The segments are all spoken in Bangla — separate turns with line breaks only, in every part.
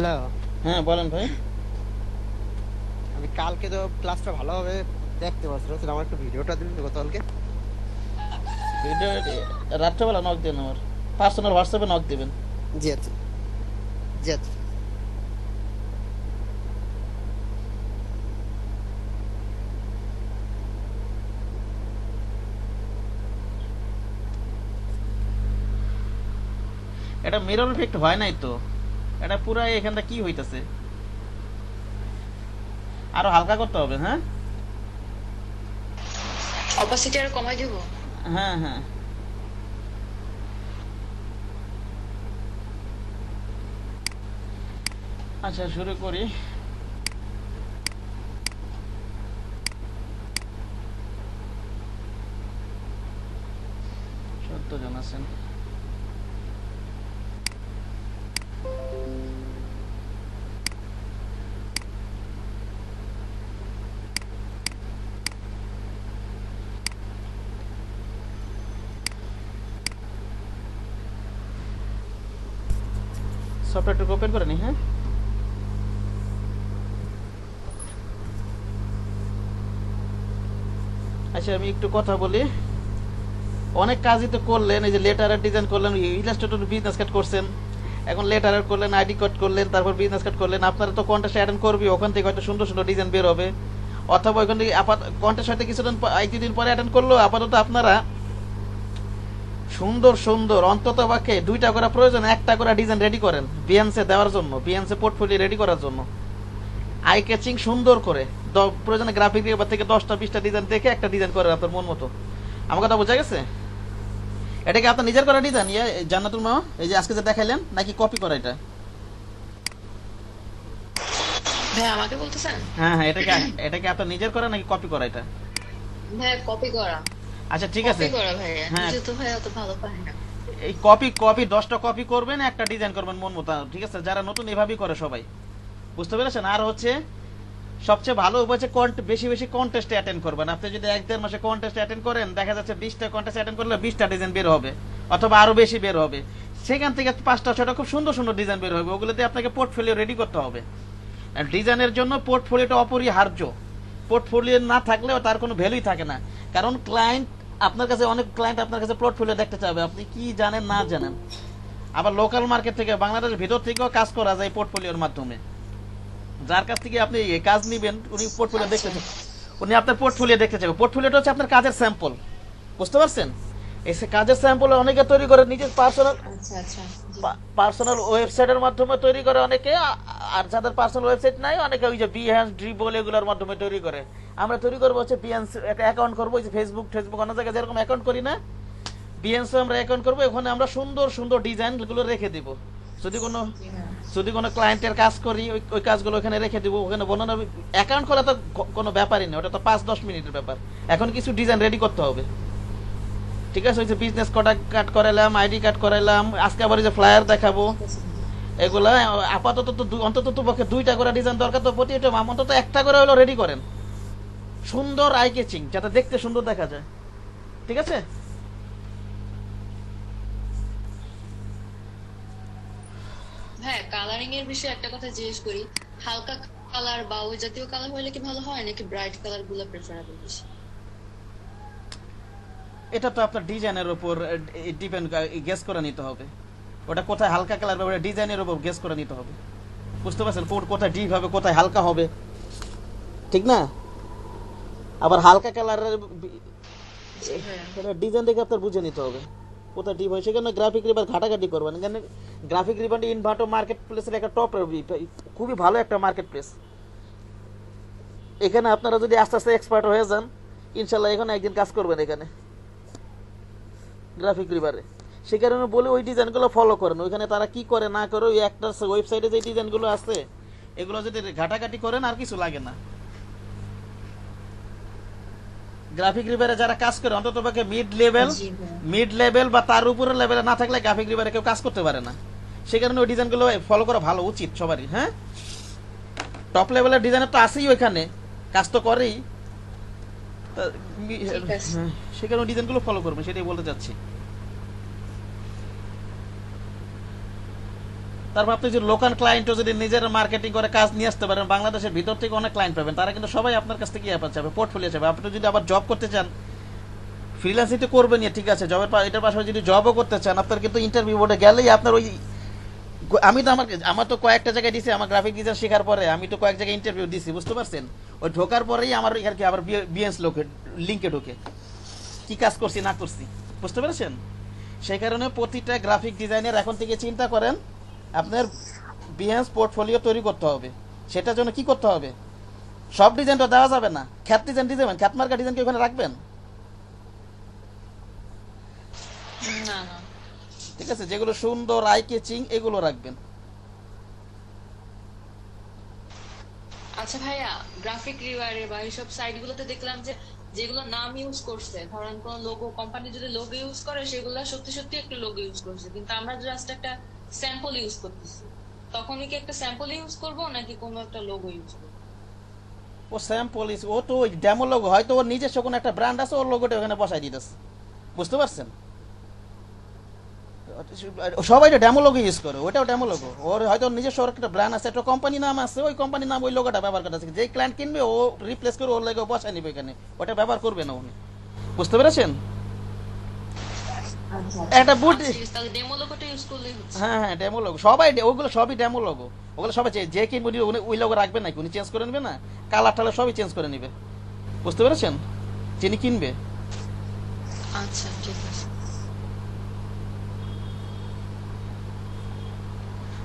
হ্যালো।
হ্যাঁ বলেন ভাই।
আমি কালকে তো ক্লাসটা ভালোভাবে দেখতে পাচ্ছি, আমার একটু ভিডিওটা দিন গতকালকে।
ভিডিও রাত্রেবেলা নক দেন, আমার পার্সোনাল হোয়াটসঅ্যাপে নক দিবেন।
জি আচ্ছা, জি আচ্ছা।
এটা মিরর ইফেক্ট হয় নাই তো, এটা পুরো এখানটা কি হইতাছে, আরো হালকা করতে হবে। হ্যাঁ
অপাসিটি আর কমাই দিব।
হ্যাঁ হ্যাঁ, আচ্ছা শুরু করি। চোদ্দ জন আছেন। সফটওয়্যারটা ওপেন করে নি। হ্যাঁ আচ্ছা আমি একটু কথা বলি। অনেক কাজই তো করলেন, এই যে লেটারের ডিজাইন করলেন, ইলাস্ট্রেটর বিজনেস কার্ড করছেন, এখন লেটারের করলেন, আইডি কার্ড করলেন, তারপর বিজনেস কার্ড করলেন। আপনারা তো কন্টেস্ট অ্যাটেন্ড করবি, ওখান থেকে হয়তো সুন্দর সুন্দর ডিজাইন বের হবে। অথবা ওইখান থেকে কন্টেস্ট হয়তো কিছুদিন এক দুদিন পরে অ্যাটেন্ড করলো। আপাতত আপনারা সুন্দর সুন্দর অন্তত পক্ষে দুইটা করে প্রয়োজন একটা করে ডিজাইন রেডি করেন বিএনসে দেওয়ার জন্য, বিএনসে পোর্টফোলিও রেডি করার জন্য। আই ক্যাচিং সুন্দর করে প্রয়োজনে গ্রাফিক থেকে 10টা 20টা ডিজাইন দেখে একটা ডিজাইন করেন আপনার মন মতো। আমার কথা বোঝা গেছে? এটা কি আপনার নিজের করা ডিজাইন জান্নাতুল মা, এই যে আজকে যে দেখাইলেন, নাকি কপি করা এটা?
ভাই আমাকে বলতেছেন?
হ্যাঁ হ্যাঁ, এটা কি আপনার নিজের করা নাকি কপি করা এটা?
ভাই কপি করা।
আচ্ছা ঠিক আছে।
কপি করা ভাইয়া,
হ্যাঁ,
নিজে তো ভাই অত ভালো পারি না।
এই কপি কপি 10টা কপি করবেন, একটা ডিজাইন করবেন মন মতো, ঠিক আছে? যারা নতুন এভাবেই করে সবাই, বুঝতে পেরেছেন? আর হচ্ছে সবচেয়ে ভালো উপায় হচ্ছে বেশি বেশি কন্টেস্টে অ্যাটেন্ড করবেন। আপনি যদি 1-1.5 মাসে কন্টেস্ট অ্যাটেন্ড করেন, দেখা যাচ্ছে 20টা কন্টেস্ট অ্যাটেন্ড করলে 20টা ডিজাইন বের হবে, অথবা আরো বেশি বের হবে। সেখান থেকে 5টা 6টা খুব সুন্দর সুন্দর ডিজাইন বের হবে, ওগুলোতে আপনাকে পোর্টফোলিও রেডি করতে হবে। আর ডিজাইনের জন্য পোর্টফোলিওটা অপরিহার্য। পোর্টফোলিও না থাকলেও তার কোনো ভ্যালুই থাকে না, কারণ ক্লায়েন্ট আপনার কাছে, অনেক ক্লায়েন্ট আপনার কাছে পোর্টফোলিও দেখতে চাবে, আপনি কি জানেন না জানেন। আবার লোকাল মার্কেট থেকে, বাংলাদেশের ভিতর থেকেও কাজ করা যায় পোর্টফোলিওর মাধ্যমে। যার কাছ থেকে আপনি এই কাজ নিবেন, উনি পোর্টফোলিও
আচ্ছা
দেখতে চান, উনি আপনার পোর্টফোলিও দেখতে চাইবে। পোর্টফোলিওটা হচ্ছে আপনার কাজের স্যাম্পল, বুঝতে পারছেন? এই কাজের স্যাম্পল অনেকে তৈরি করে নিজের পার্সোনাল
আচ্ছা আচ্ছা। জি।
পার্সোনাল ওয়েবসাইটের মাধ্যমে তৈরি করে অনেকে। আর যাদের পার্সোনাল ওয়েবসাইট নাই, অনেকে ওই যে বিহ্যান্স ড্রিবল এগুলোর মাধ্যমে তৈরি করে। আমরা তৈরি করবো হচ্ছে বিহ্যান্স একটা অ্যাকাউন্ট করবো, যে ফেসবুক অন্য জায়গায় যেরকম অ্যাকাউন্ট করি না, বিহ্যান্সে আমরা অ্যাকাউন্ট করবো, ওখানে আমরা সুন্দর সুন্দর ডিজাইনগুলো রেখে দিব। যদি কোনো
জি হ্যাঁ।
যদি কোনো ক্লায়েন্টের কাজ করি, ওই কাজগুলো ওখানে রেখে দিব, ওখানে বর্ণনা। অ্যাকাউন্ট করা তো কোনো ব্যাপারই না, ওটা তো 5-10 মিনিটের ব্যাপার। এখন কিছু ডিজাইন রেডি করতে হবে, ঠিক আছে? ওই যে বিজনেস কার্ড করাইলাম, আইডি কার্ড করাইলাম, আজকে আবার যে ফ্লায়ার দেখাবো,
ঠিক আছে।
এগুলা আপাতত তো অন্তত তো পক্ষে 2টা করে ডিজাইন দরকার, তো প্রতিটা অন্তত একটা করে হলো রেডি করেন, সুন্দর আই কেচিং, যাতে দেখতে সুন্দর দেখা যায়, ঠিক আছে?
হ্যাঁ, কালারিং এর বিষয়ে একটা কথা জিজ্ঞেস করি। হালকা কালার বা ওই জাতীয় কালার হলে কি ভালো হয়, নাকি ব্রাইট কালার গুলো প্রেফারেবল বেশি?
এটা তো আপনার ডিজাইনের উপর ডিপেন্ড, গেস করে নিতে হবে ওটা কোথায় হালকা কালার হবে, ডিজাইনের উপর গেস করে নিতে হবে, বুঝতে পারছেন? কোথায় ডিপ হবে, কোথায় হালকা হবে, ঠিক না? আবার হালকা কালারের
জি ভাইয়া।
ডিজাইন দেখে আপনার বুঝে নিতে হবে কোথায় ডিপ হয়। সেখানে গ্রাফিক রিবার ঘাটাঘাটি করবেন, এখানে গ্রাফিক রিবার ইনভার্টো মার্কেট প্লেসের একটা টপ, খুবই ভালো একটা মার্কেট প্লেস। এখানে আপনারা যদি আস্তে আস্তে এক্সপার্ট হয়ে যান, ইনশাল্লাহ এখানে একদিন কাজ করবেন এখানে গ্রাফিক রিভারে। সে কারণে বলে ওই ডিজাইনগুলো ফলো করেন। ওইখানে তারা কি করে না করে, ওই একটা ওয়েবসাইটে যে ডিজাইনগুলো আছে, এগুলো যদি ঘাটাঘাটি করেন, আর কিছু লাগে না। গ্রাফিক রিভারে যারা কাজ করে, অন্তত পক্ষে
জি ভাইয়া।
মিড লেভেল বা তার উপরের লেভেলে না থাকলে গ্রাফিক রিভারে কেউ কাজ করতে পারে না। সে কারণে ওই ডিজাইনগুলো ফলো করা ভালো উচিত সবারই। হ্যাঁ, টপ লেভেলের ডিজাইনার তো আছেই ওইখানে, কাজ তো করেই।
ঠিক আছে।
সে কারণে ডিজাইনগুলো ফলো করবেন, সেটাই বলতে চাচ্ছি। তারপর আপনি যদি লোকাল ক্লায়েন্টও যদি নিজের মার্কেটিং করে কাজ নিয়ে আসতে পারেন, বাংলাদেশের ভিতর থেকে অনেক ক্লায়েন্ট পাবেন, তারা কিন্তু সবাই আপনার কাছ থেকে ইয়ে পাচ্ছে, পোর্টফোলিও চাবে। আপনি যদি আবার জব করতে চান, ফ্রিল্যান্সিং তো করবেন, ঠিক আছে, এটার পাশাপাশি যদি জবও করতে চান, আপনার কিন্তু ইন্টারভিউ বোর্ডে গেলেই আপনার ওই, আমি তো আমার তো কয়েকটা জায়গায় দিছি, আমার গ্রাফিক ডিজাইন শেখার পরে আমি তো কয়েক জায়গায় ইন্টারভিউ দিছি, বুঝতে পারছেন? ওই ঢোকার পরেই আমার আর কি আবার বিএস লিঙ্কে ঢোকে কি কাজ করছি না করছি, বুঝতে পেরেছেন? সেই কারণে প্রতিটা গ্রাফিক ডিজাইনের এখন থেকে চিন্তা করেন আপনার বিহেন্স পোর্টফোলিও তৈরি করতে হবে। সেটার জন্য কি করতে হবে? সব ডিজাইন তো দেওয়া যাবে না, খ্যাত ডিজাইন দিয়ে দেবেন, খ্যাত মার্কা ডিজাইন কি ওখানে রাখবেন?
না না।
ঠিক আছে, যেগুলো সুন্দর আই কেচিং এগুলো রাখবেন।
আচ্ছা ভাইয়া, গ্রাফিক রিওয়ারে বা এইসব সাইটগুলোতে দেখলাম যে যেগুলো নাম ইউজ করছে, ধরেন কোন লোগো কোম্পানি যদি লোগো ইউজ করে সেগুলো সত্যি সত্যি একটা লোগো ইউজ করছে, কিন্তু আমরা জাস্ট একটা স্যাম্পল ইউজ করতেছি, তখনই কি একটা স্যাম্পল ইউজ করব নাকি কোনো একটা লোগো ইউজ করব?
ও স্যাম্পল ও তো ওই ডেমো লোগো, হয়তো ওর নিজস্ব কোনো একটা ব্র্যান্ড আছে, ওর লোগোটা ওখানে বসাই দিতেছে, বুঝতে পারছেন? সবাই তো ডেমো লোগো ইউজ করে, ওটাও ডেমো লোগো, ওর হয়তো নিজস্ব ওর একটা ব্র্যান্ড আছে, একটা কোম্পানি নাম আছে, ওই কোম্পানির নাম ওই লোগোটা ব্যবহার করতেছে, যে ক্লায়েন্ট কিনবে ও রিপ্লেস করে ওর লোগো বসাই নিবে এখানে, ওটা ব্যবহার করবে না উনি, বুঝতে পেরেছেন? একটা বুট,
তাহলে ডেমো লোগোটা ইউজ করলেই হচ্ছে।
হ্যাঁ হ্যাঁ ডেমো লোগো, সবাই ওগুলো সবই ডেমো লোগো, ওগুলো সবাই যে কিনবে উনি ওই লোগো রাখবেন নাকি? উনি চেঞ্জ করে নেবে না, কালার টালার সবই চেঞ্জ করে নেবে, বুঝতে পেরেছেন? যিনি কিনবে।
আচ্ছা ঠিক আছে।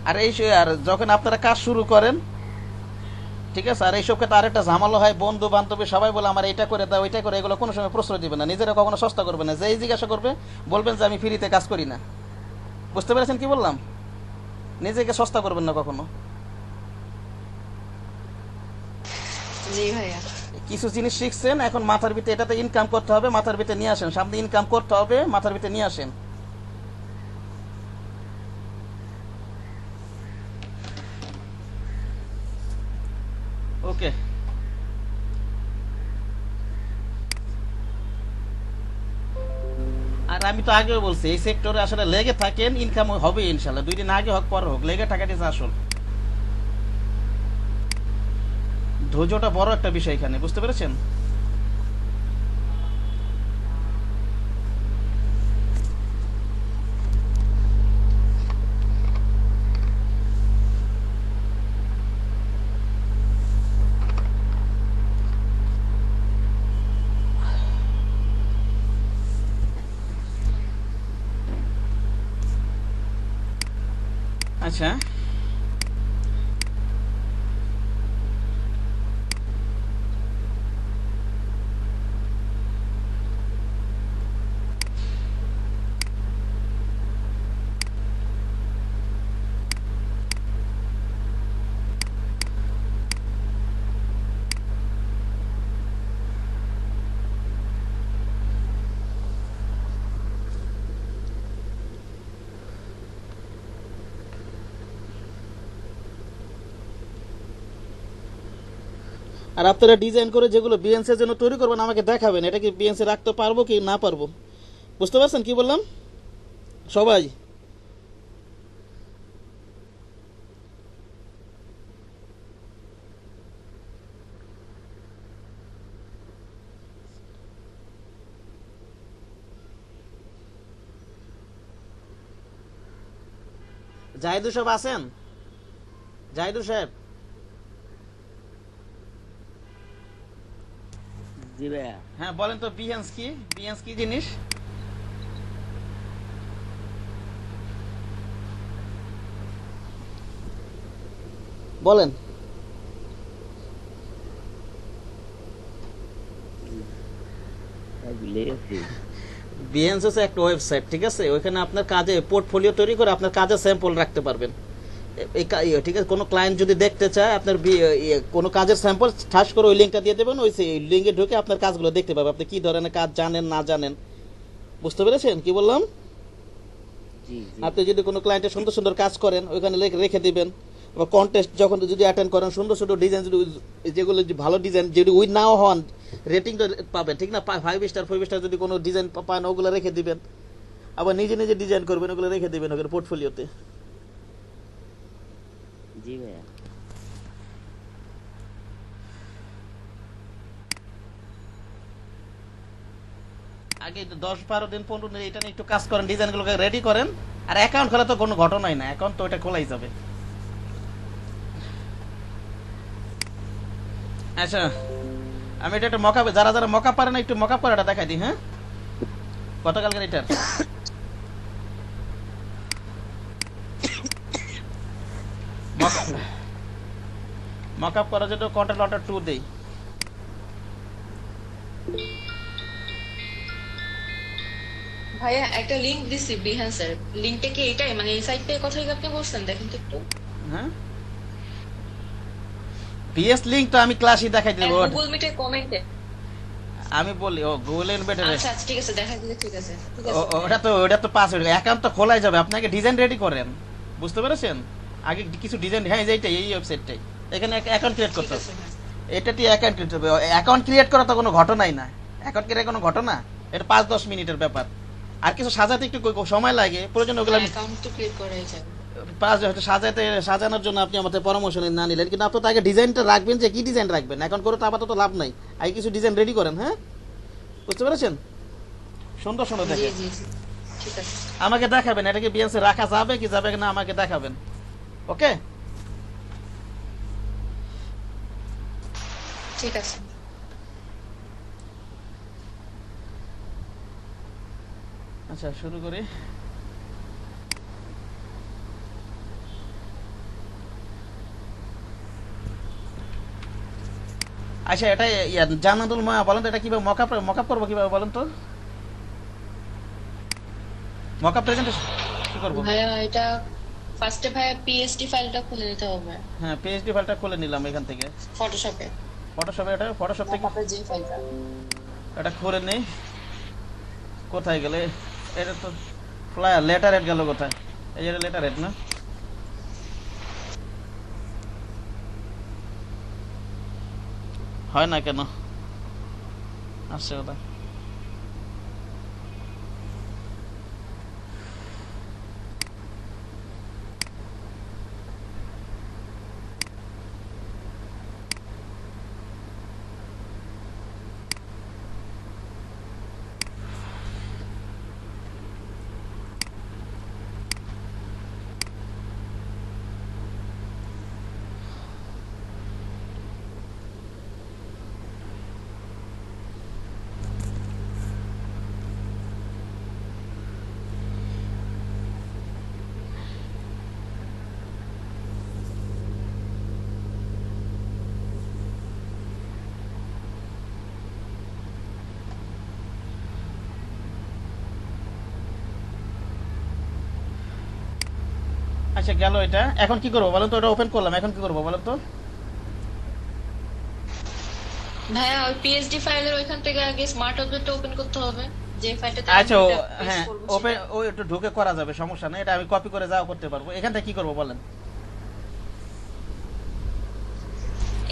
আর আর যখন আপনারা কাজ শুরু করেন, ঠিক আছে, আর এইসব ক্ষেত্রে আরেকটা ঝামেলা হয়, বন্ধু বান্ধবী সবাই বলে আমার এটা করে দাও ওইটা করে, এগুলো কোনো সময় প্রশ্রয় দিবে না, নিজেরা কখনো সস্তা করবে না, যেই জিজ্ঞাসা করবে বলবেন যে আমি ফ্রিতে কাজ করি না, বুঝতে পেরেছেন কি বললাম? নিজেকে সস্তা করবেন না কখনো।
জি ভাইয়া।
কিছু জিনিস শিখছেন, এখন মাথার ভিতরে এটাতে ইনকাম করতে হবে, মাথার ভিতরে নিয়ে আসেন, সামনে ইনকাম করতে হবে, মাথার ভিতরে নিয়ে আসেন। ওকে, আর আমি তো আগেও বলছি এই সেক্টরে আসলে লেগে থাকেন, ইনকাম হবে ইনশাল্লাহ, 2 দিন আগে হোক পরে হোক, লেগে থাকাটি আসল, ধৈর্যটা বড় একটা বিষয় এখানে, বুঝতে পেরেছেন? আচ্ছা, আর আপনারা ডিজাইন করে যেগুলো বিএনসি এর জন্য তৈরি করবেন আমাকে দেখাবেন, এটা কি বিএনসি রাখতে পারবো কি না পারবো, বুঝতে পারছেন কি বললাম? সবাই জাহিদুর সাহেব আছেন? জাহিদুর সাহেব,
জি ভাইয়া।
হ্যাঁ বলেন তো, বিহেন্স কি? বিহেন্স কি জিনিস? বলেন।
ভুলে গেছি।
বিহেন্স হচ্ছে একটা ওয়েবসাইট, ঠিক আছে, ওইখানে আপনার কাজে পোর্টফোলিও তৈরি করে আপনার কাজে স্যাম্পল রাখতে পারবেন। ঠিক আছে, কোনো ক্লায়েন্ট যদি দেখতে চায় আপনার কোনো কাজের স্যাম্পল, ঠাস করে ওই লিঙ্কটা দিয়ে দেবেন, ওই লিঙ্কে ঢুকে আপনার কাজগুলো দেখতে পাবে, আপনি কি ধরনের কাজ জানেন না জানেন, বুঝতে পেরেছেন কি বললাম?
জি জি।
আপনি যদি কোনো ক্লায়েন্টের সুন্দর সুন্দর কাজ করেন ওইখানে রেখে দিবেন, বা কন্টেস্ট যখন যদি অ্যাটেন্ড করেন, সুন্দর সুন্দর ডিজাইন যদি যেগুলো ভালো ডিজাইন যদি উইন নাও হন, রেটিং তো পাবেন, ঠিক না? 5 স্টার 4 স্টার যদি কোনো ডিজাইন পান ওগুলো রেখে দিবেন, আবার নিজে নিজে ডিজাইন করবেন, ওগুলো রেখে দিবেন ওখানে পোর্টফোলিওতে।
জি ভাইয়া।
আগে 10-12 দিন 15 দিন এটা নিয়ে একটু কাজ করেন, ডিজাইনগুলোকে রেডি করেন। আর অ্যাকাউন্ট খোলা তো কোনো ঘটনাই না, অ্যাকাউন্ট তো এটা খোলাই যাবে। আচ্ছা আমি এটা একটা মকআপ, যারা যারা মকআপ পারে না একটু মকআপ করে এটা দেখাই দিই। হ্যাঁ গতকালকের এটার মকআপ করার জন্য কন্ট্রোল অল্টার 2 দেই।
ভাইয়া একটা লিংক দিছি বিহান্সের, লিংকটা কি এটাই, মানে এই সাইটটার কথাই আপনি বলছেন? দেখেন তো একটু।
হ্যাঁ বিএস লিংক তো আমি ক্লাসই দেখাই দেব।
গুগল মিটের কমেন্টে
আমি বলি ও গুগল বেটার।
আচ্ছা আচ্ছা ঠিক আছে, দেখা দিলে ঠিক আছে, ঠিক আছে।
ওটা তো পাস হয়ে অ্যাকাউন্ট তো খোলাই যাবে, আপনাকে ডিজাইন রেডি করেন, বুঝতে পেরেছেন? আগে কিছু ডিজাইন, হ্যাঁ এইটাই, এই ওয়েবসাইটটাই, এখানে অ্যাকাউন্ট ক্রিয়েট করতে হবে। এটাতে অ্যাকাউন্ট ক্রিয়েট হবে। অ্যাকাউন্ট ক্রিয়েট করা তো কোনো ঘটনাই না, অ্যাকাউন্ট ক্রিয়েট কোনো ঘটনা, এটা 5-10 মিনিটের ব্যাপার। আর কিছু সাজাতে একটু সময় লাগে, প্রয়োজন ওগুলো আমি
অ্যাকাউন্ট তো ক্রিয়েট করাই যাবে।
হয়তো সাজানোর জন্য আপনি আমাদের পরামর্শ না নিলেন, কিন্তু আপনি তো আগে ডিজাইনটা রাখবেন, যে কি ডিজাইন রাখবেন। এখন করে তো আপাতত লাভ নাই, আগে কিছু ডিজাইন রেডি করেন। হ্যাঁ বুঝতে পেরেছেন? সুন্দর সুন্দর দেখে
জি জি ঠিক আছে।
আমাকে দেখাবেন এটা কি বিএনসি রাখা যাবে কি যাবে না, আমাকে দেখাবেন। ওকে
ঠিক আছে।
আচ্ছা শুরু করি। আচ্ছা এটা জান্নাতুল মায়া বলেন তো, এটা কিভাবে মকআপ করবো, কিভাবে বলেন তো? মকআপ প্রেজেন্টেশন কি করব?
ভাইয়া এটা ফার্স্টে ভাইয়া পিএসডি ফাইলটা খুলে নিতে হবে।
হ্যাঁ পিএইচডি ফাইলটা খুলে নিলাম এখান থেকে
ফটোশপে।
এটা ফটোশপ থেকে
মকআপের যে ফাইলটা,
এটা খুলে নেই। কোথায় গেলে এটা তো ফ্লায়ার, লেটার হেড গেল কোথায়? এই যে লেটার হেড না, হয় না কেন আসছে ওটা? আচ্ছা গেল এটা। এখন কি করবো বলেন তো? ওটা ওপেন করলাম, এখন কি করবো বলেন তো?
ভাইয়া ওই পিএসডি ফাইলের ওইখান থেকে আগে স্মার্ট অবজেক্টটা ওপেন করতে হবে, যে ফাইলটাতে
আচ্ছা
আমরা paste
হ্যাঁ
করবো
ওপেন,
সেটা।
ও একটু ঢুকে করা যাবে, সমস্যা নেই, এটা আমি কপি করে যাও করতে পারবো। এখান থেকে কি করবো বলেন?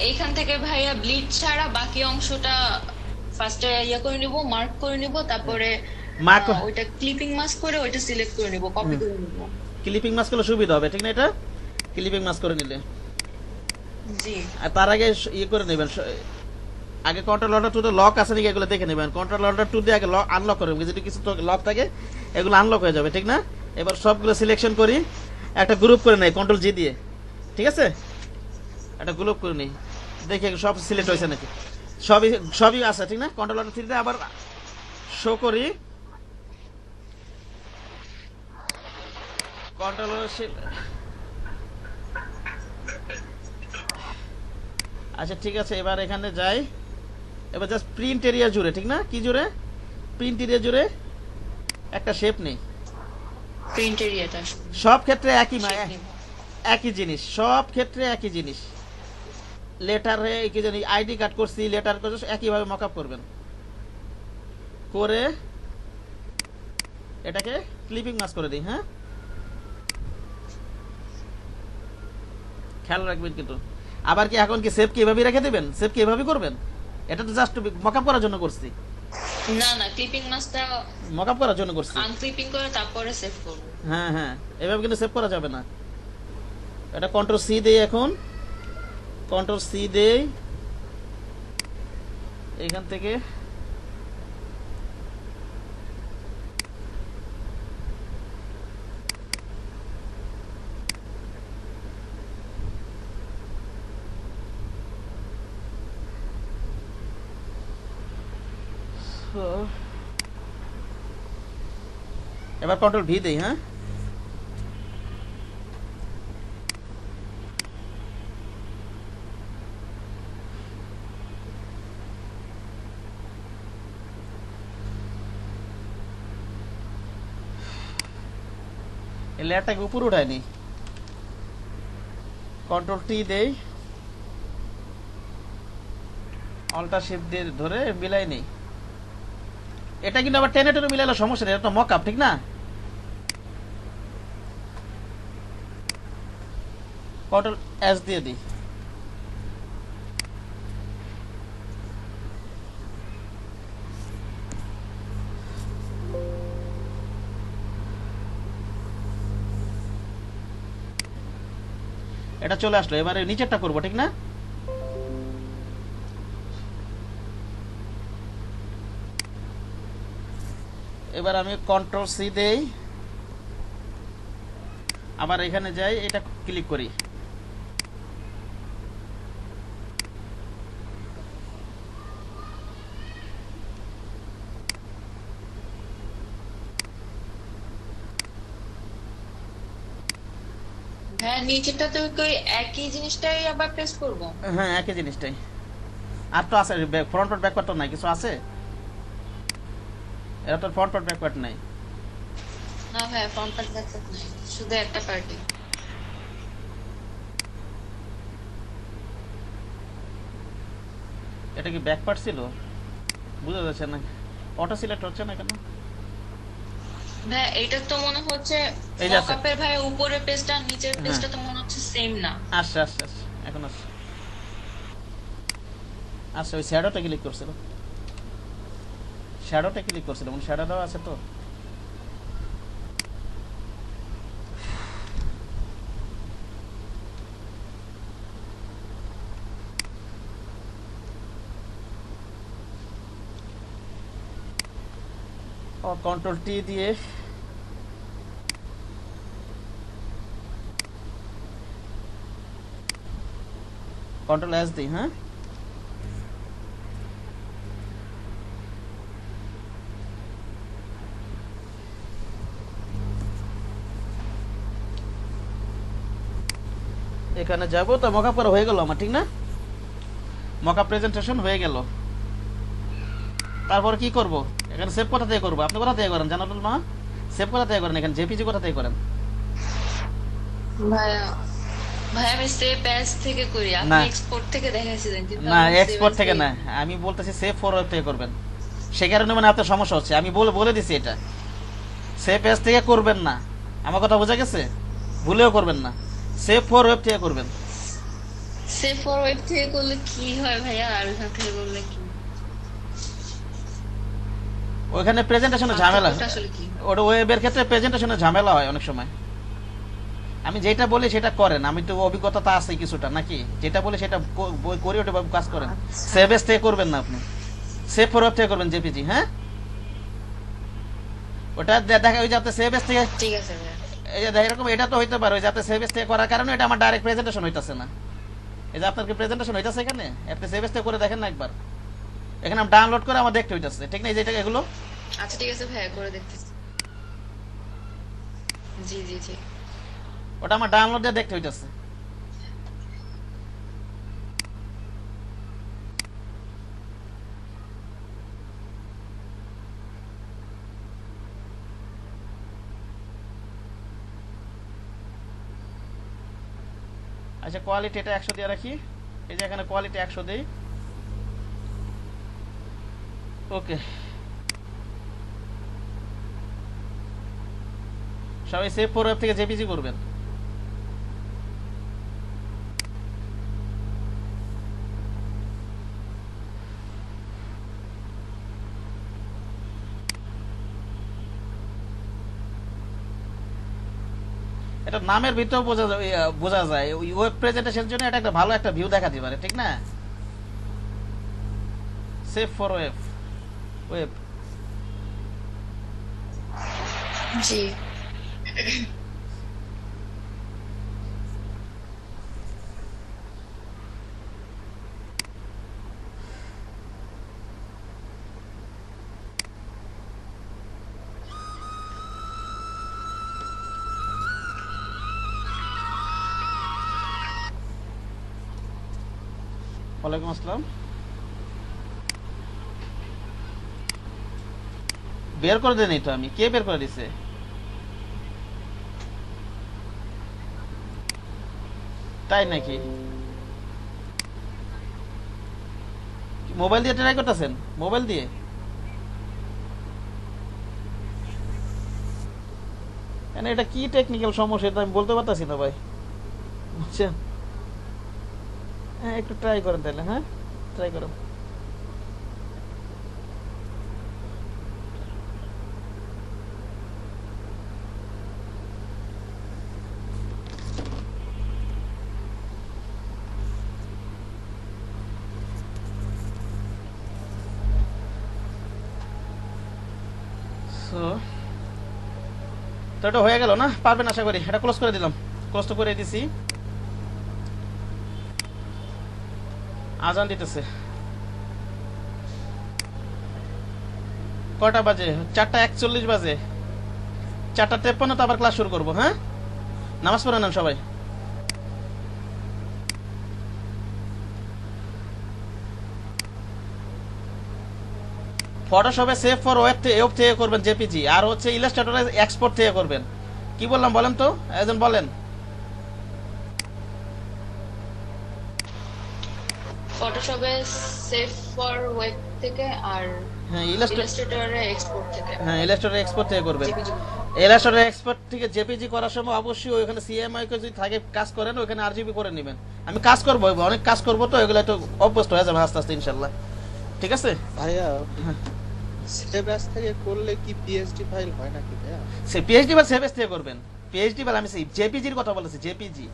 এইখান থেকে ভাইয়া ব্লিড ছাড়া বাকি অংশটা ফার্স্টে ইয়া করে নিব, মার্ক করে নিব, তারপরে ওইটা ক্লিপিং মাস্ক করে ওইটা সিলেক্ট করে নিব, কপি করে নিব।
ক্লিপিং মাস্ক করলে সুবিধা হবে, ঠিক না? এটা ক্লিপিং মাস্ক করে নিলে,
জি
আর তার আগে ইয়ে করে নেবেন, আগে কন্ট্রোল অর্ডার 2 তে লক আছে নাকি এগুলো দেখে নেবেন। কন্ট্রোল অর্ডার 2 দিয়ে আগে লক আনলক করবেন, যদি কিছু তো লক থাকে এগুলো আনলক হয়ে যাবে, ঠিক না? এবার সবগুলো সিলেকশন করি, একটা গ্রুপ করে নেই কন্ট্রোল জি দিয়ে, ঠিক আছে? একটা গ্রুপ করে নেই, দেখি সব সিলেক্ট হয়েছে নাকি। সবই আছে, ঠিক না? কন্ট্রোল অর্ডার 3 তে আবার শো করি, কন্ট্রোল আচ্ছা ঠিক আছে। এবার এখানে যাই, এবার জাস্ট প্রিন্ট এরিয়া জুড়ে, ঠিক না? কি জুড়ে? প্রিন্ট এরিয়া জুড়ে একটা শেপ নেই,
প্রিন্ট এরিয়াটা
সব ক্ষেত্রে একই জিনিস, সব ক্ষেত্রে একই জিনিস। লেটারে কি জানি আইডি কার্ড করছি, লেটার করছি, একইভাবে মকআপ করবেন, করে এটাকে ক্লিপিং মাস্ক করে দিই। হ্যাঁ খেয়াল রাখবেন কিন্তু। আবার কি এখন কি সেভ কি এভাবে রেখে দিবেন? সেভ কি এভাবে করবেন? এটা তো জাস্ট মকআপ করার জন্য করছি,
না না, ক্লিপিং মাস্কটা
মকআপ করার জন্য করছি।
আনক্লিপিং করে তারপরে সেভ করব।
হ্যাঁ হ্যাঁ এভাবে কিন্তু সেভ করা যাবে না। এটা কন্ট্রোল সি দেই, এখন কন্ট্রোল সি দেই, এখান থেকে এবার কন্ট্রোল ভি দেই। হ্যাঁ, এই লেয়ারটাকে উপরে উঠায় নি, কন্ট্রোল টি দেই, অল্টার শিফট দিয়ে ধরে মিলাই নেই। এটা কিন্তু আবার টেনে টেনে মিলাইলে সমস্যা নেই, এটা তো মক আপ, ঠিক না? কন্ট্রোল এস দিয়ে দিই, এটা চলে আসলো। এবারে নিচেরটা করবো, ঠিক না? এবার আমি কন্ট্রোল সি দেই, আবার এখানে যাই, এটা ক্লিক করি,
হ্যাঁ নিচেরটাতে ওই একই জিনিসটাই আবার পেস্ট করব।
হ্যাঁ একই জিনিসটাই। আর তো আছে ফ্রন্ট ওয়ার্ড ব্যাকওয়ার্ড তো নাই, কিছু আছে? এটা তো ফ্রন্ট ওয়ার্ড ব্যাকওয়ার্ড নাই।
না ভাই ফ্রন্ট পার্ট ব্যাক পার্ট নাই, শুধু একটা পার্টি।
এটা কি ব্যাক পার্ট ছিল? বুঝা যাচ্ছে না, অটো সিলেক্ট হচ্ছে না কেন?
ভাই এটা তো মনে হচ্ছে
এই যে আছে।
মকআপের ভাই উপরের পেজটা নিচের
হ্যাঁ।
পেজটা তো মনে হচ্ছে সেম না।
আসছে আসছে আসছে, এখন আসছে। আচ্ছা, ওই শ্যাডোটা ক্লিক করছিল, শ্যাডোটা ক্লিক করছিল, মানে শ্যাডোটাও আছে তো। ও কন্ট্রোল টি দিয়ে কন্ট্রোল এস দিই। হ্যাঁ, এখানে যাব তো, মকআপ করা হয়ে গেল আমার, ঠিক না? মকআপ প্রেজেন্টেশন হয়ে গেল। তারপর কি করব? এখানে সেভ কোথা থেকে করব? আপনি কোথা থেকে করেন জানাতুল মা? সেভ কোথা থেকে করেন? এখানে জেপিজি কোথা থেকে করেন?
ভাইয়া ভাই আমি সেভ অ্যাজ থেকে করি,
না।
আপনি এক্সপোর্ট থেকে দেখাইছিলেন কিন্তু
না,
আমি save
এক্সপোর্ট
as
থেকে
করি।
না, আমি বলতেছি সেভ ফরওয়ার্ড থেকে করবেন। সে কারণে মানে আপনার সমস্যা হচ্ছে, আমি বলে দিছি এটা সেভ এজ থেকে করবেন না। আমার কথা বোঝা গেছে? ভুলেও করবেন না, সেভ ফর ওয়েব থেকে করবেন।
সেভ ফর ওয়েব থেকে করলে কি হয় ভাইয়া, আর ওখান থেকে করলে কি
ওইখানে প্রেজেন্টেশনের ঝামেলা,
পার্থক্যটা আসলে কি?
ওটা ওয়েবের ক্ষেত্রে প্রেজেন্টেশনের ঝামেলা হয় অনেক সময়। আমি যেটা বলি সেটা করেন, আমি তো অভিজ্ঞতা তো আছে কিছুটা, নাকি? যেটা বলি সেটা করি, ওটা কাজ করেন। সেভ এজ থেকে করবেন না আপনি, সেভ ফর ওয়েব থেকে করবেন, জেপিজি। হ্যাঁ, ওটা দেখা ওই যাতে সেভ এজ থেকে,
ঠিক আছে ভাইয়া।
এই যে এরকম এটা তো হইতে পারে, ওই যাতে সেভ এজ থেকে করার কারণে এটা আমার ডাইরেক্ট প্রেজেন্টেশন হইতাছে না। এই যে আপনার কি প্রেজেন্টেশন হইতাছে এখানে, আপনি সেভ এজ থেকে করে দেখেন না একবার। এখানে আমি ডাউনলোড করে আমার দেখতে হইতাছে, ঠিক না? এই যে এটা এগুলো,
আচ্ছা ঠিক আছে ভাইয়া করে দেখতেছি। জি জি জি।
ওটা আমার ডাউনলোড দিয়ে দেখতে হইতাছে। আচ্ছা, কোয়ালিটি এটা 100 দিয়ে রাখি। এই যে এখানে কোয়ালিটি 100 দেই। ওকে, সবাই সেভ ফর ওয়েব থেকে জেপিজি করবেন। এটা নামের ভিতর বোঝা যায় ওই ওয়েব প্রেজেন্টেশনের জন্য এটা একটা ভালো একটা ভিউ দেখা দিতে পারে, ঠিক না? সেভ ফর ওয়েব ওয়েব
জি।
ওয়ালাইকুম আসসালাম। বের করে দেনি তো আমি, কে বের করে দিছে? তাই নাকি? মোবাইল দিয়ে ট্রাই করতেছেন? মোবাইল দিয়ে মানে এটা কি টেকনিক্যাল সমস্যা এটা আমি বলতে পারতাছি না ভাই, বুঝছেন? হ্যাঁ একটু ট্রাই করেন তাহলে, হ্যাঁ ট্রাই করেন। তো এটা হয়ে গেল না? পারবেন আশা করি। এটা ক্লোজ করে দিলাম, ক্লোজ তো করে দিছি। আজান দিতেছে। কয়টা বাজে? 4:41 বাজে। 4:53 তো আবার ক্লাস শুরু করবো। হ্যাঁ, নামাজ পড়ে নেন সবাই। ফটোশপে সেভ ফর ওয়েব থেকে করবেন জেপিজি, আর হচ্ছে ইলাস্ট্রেটরে এক্সপোর্ট থেকে করবেন। কি বললাম বলেন তো, একজন বলেন।
ফটোশপে সেভ ফর ওয়েব থেকে আর
হ্যাঁ
ইলাস্ট্রেটরে এক্সপোর্ট থেকে।
হ্যাঁ ইলাস্ট্রেটরে এক্সপোর্ট থেকে করবেন।
JPG
ইলাস্ট্রেটরে এক্সপোর্ট থেকে জেপিজি করার সময় অবশ্যই ওখানে সিএমআই কে যদি থাকে কাজ করেন ওখানে আরজিবি করে নেবেন। আমি কাজ করবো, অনেক কাজ করবো, তো এগুলো একটু অভ্যস্ত হয়ে যাবে আস্তে আস্তে ইনশাল্লাহ। ঠিক আছে
ভাইয়া, সেভ অ্যাজ থেকে করলে কি পিএসডি ফাইল হয় নাকি ভাইয়া?
সে পিএইচডি বা সেভএস থেকে করবেন। পিএইচডি বা আমি সেই জেপিজির কথা বলেছি, জেপিজি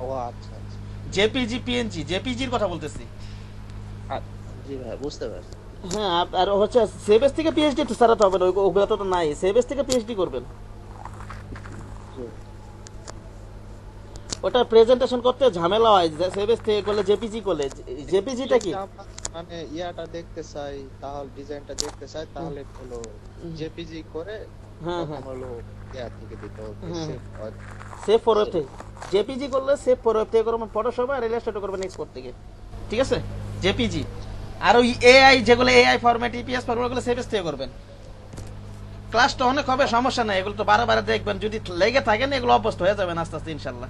ও আচ্ছা আচ্ছা।
জেপিজি পিএনজি জেপিজির কথা বলতেছি।
জি ভাই, বুঝতে পারছি।
হ্যাঁ আর হচ্ছে সেভএস থেকে পিএইচডি তো সারাতে হবে না, ওগুলো তো নাই। সেভএস থেকে পিএইচডি করবেন।
জি।
ওটা প্রেজেন্টেশন করতে ঝামেলা হয়, সেভএস থেকে করলে জেপিজি করলে। জেপিজিটা কি
যদি আমরা মানে ইয়াটা দেখতে চাই, তাহলে ডিজাইনটা দেখতে চাই, তাহলে হলো জেপিজি করে
হ্যাঁ
তখন
হ্যাঁ
হলো ইয়া থেকে দিতে হবে,
হুম।
সেভ হয়।
সেভ ফর ওয়েব থেকে জেপিজি করলে সেভ ফর ওয়েব থেকে করবেন ফটোশপে, আর ইলাস্ট্রেটর করবেন এক্সপোর্ট থেকে। ঠিক আছে জেপিজি। আর ওই এআই যেগুলো এআই ফরম্যাট ইপিএস ফরম্যাট ওগুলো সেভএস থেকে করবেন। ক্লাসটা অনেক হবে, সমস্যা নাই, এগুলো তো বারে দেখবেন। যদি লেগে থাকেন এগুলো অভ্যস্ত হয়ে যাবেন আস্তে আস্তে ইনশাল্লাহ।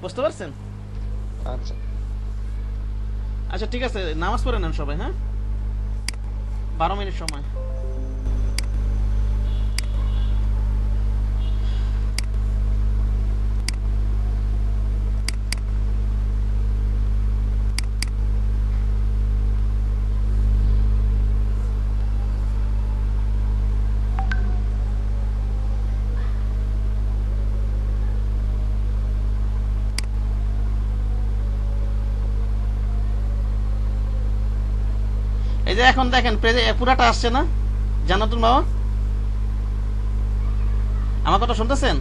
বুঝতে পারছেন?
আচ্ছা
আচ্ছা ঠিক আছে, নামাজ পড়ে নেন সবাই। হ্যাঁ 12 মিনিট সময়। এই যে এখন দেখেন পুরাটা আসছে না জান্নাতুল বাবা? আমার কথা শুনতেছেন?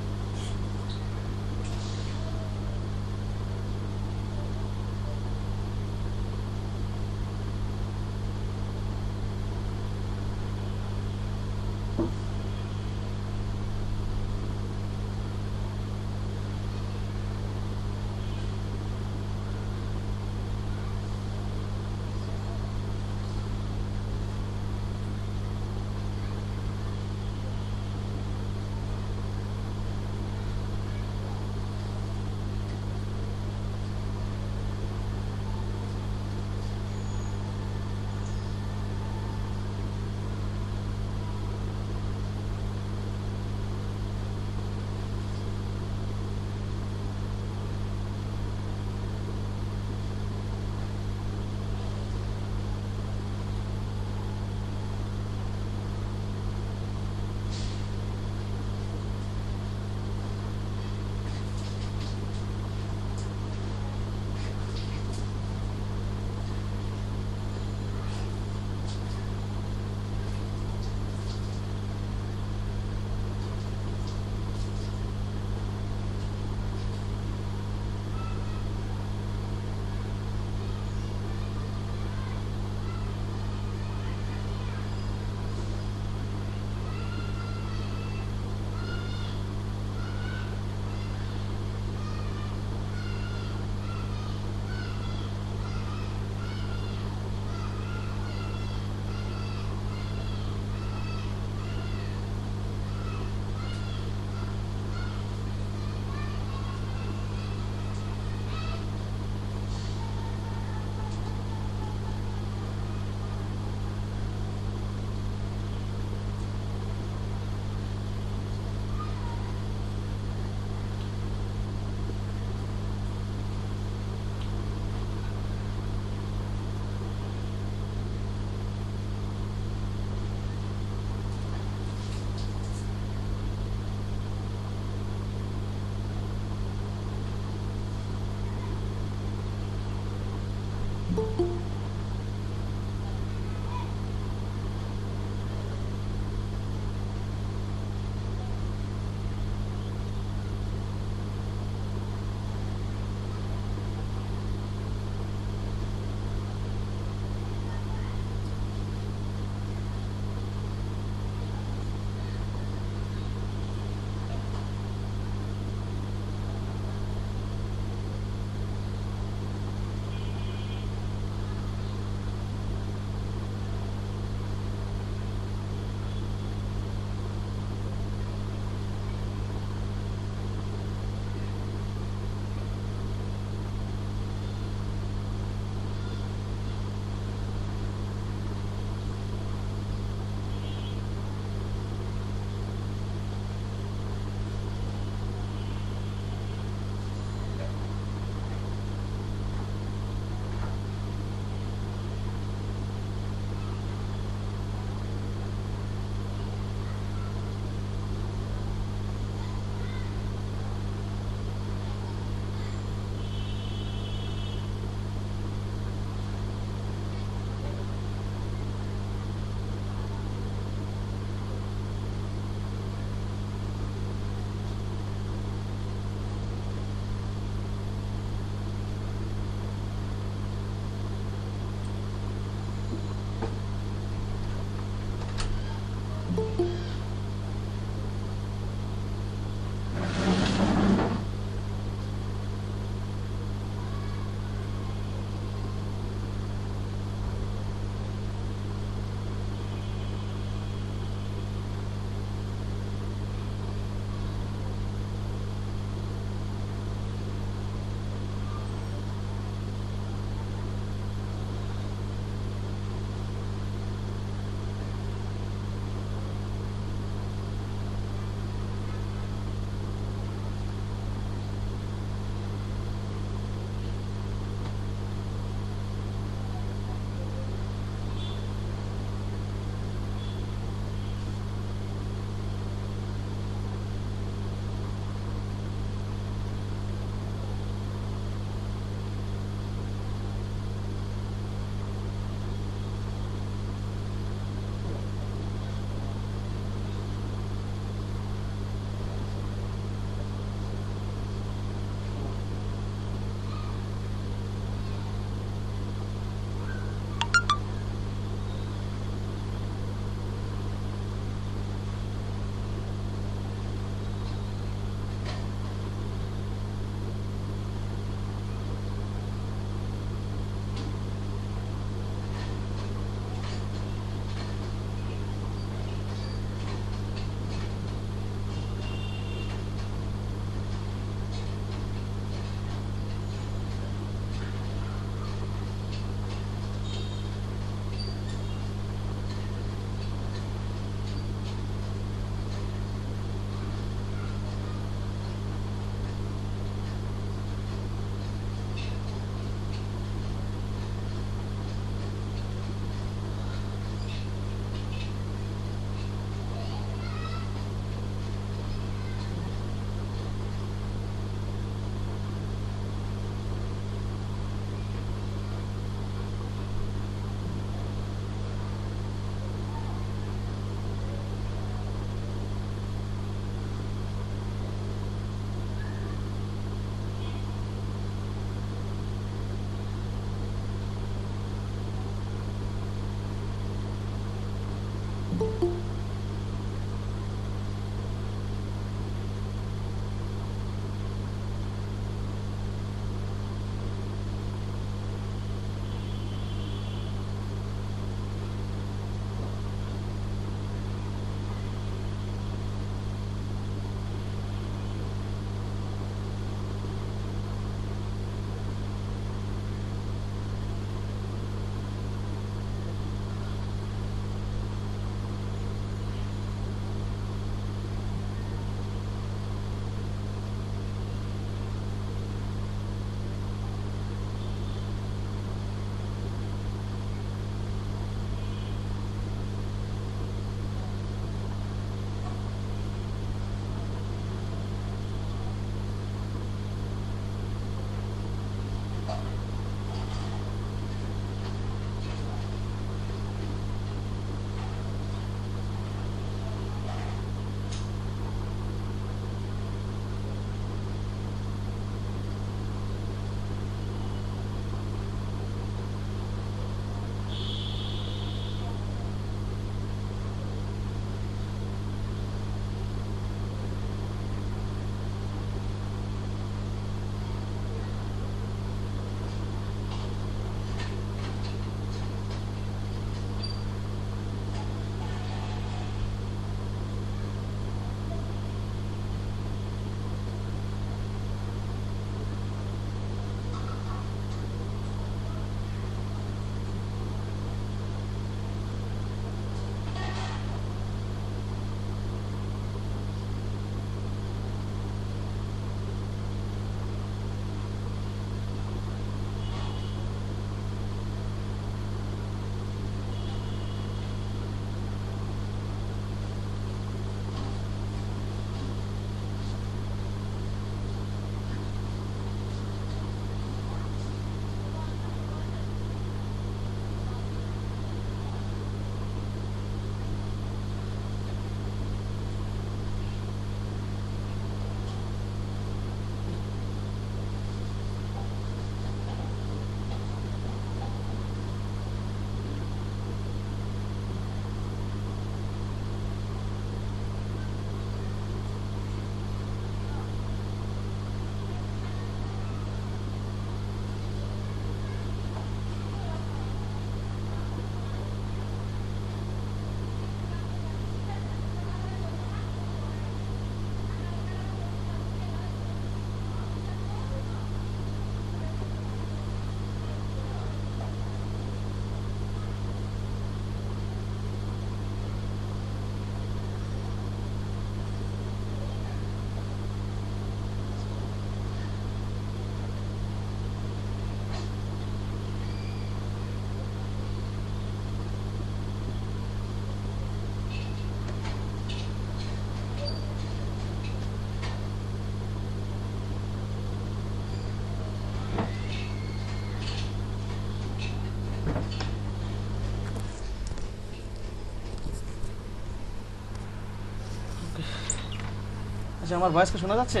আচ্ছা, আমার ভয়েস কি শোনা যাচ্ছে?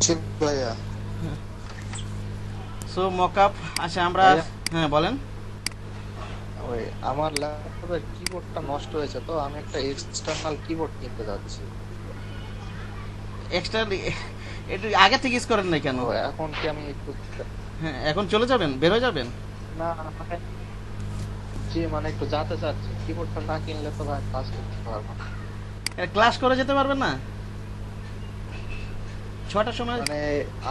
জি ভাইয়া।
So mockup. আচ্ছা আমরা,
ভাইয়া।
হ্যাঁ বলেন।
ওই আমার ল্যাপটপের কিবোর্ডটা নষ্ট হয়েছে, তো আমি একটা এক্সটার্নাল কিবোর্ড কিনতে যাচ্ছি।
এক্সট্রা একটু আগে থেকে ইউজ করেন নাই কেন?
তো এখন কি আমি একটু,
হ্যাঁ, এখন চলে যাবেন, বের হয়ে যাবেন?
না মানে, জি মানে একটু যেতে চাচ্ছি, কিবোর্ডটা না কিনলে তো ভাই কাজ করতে পারবো না।
ক্লাস করে যেতে পারবেন না 6টার সময়?
মানে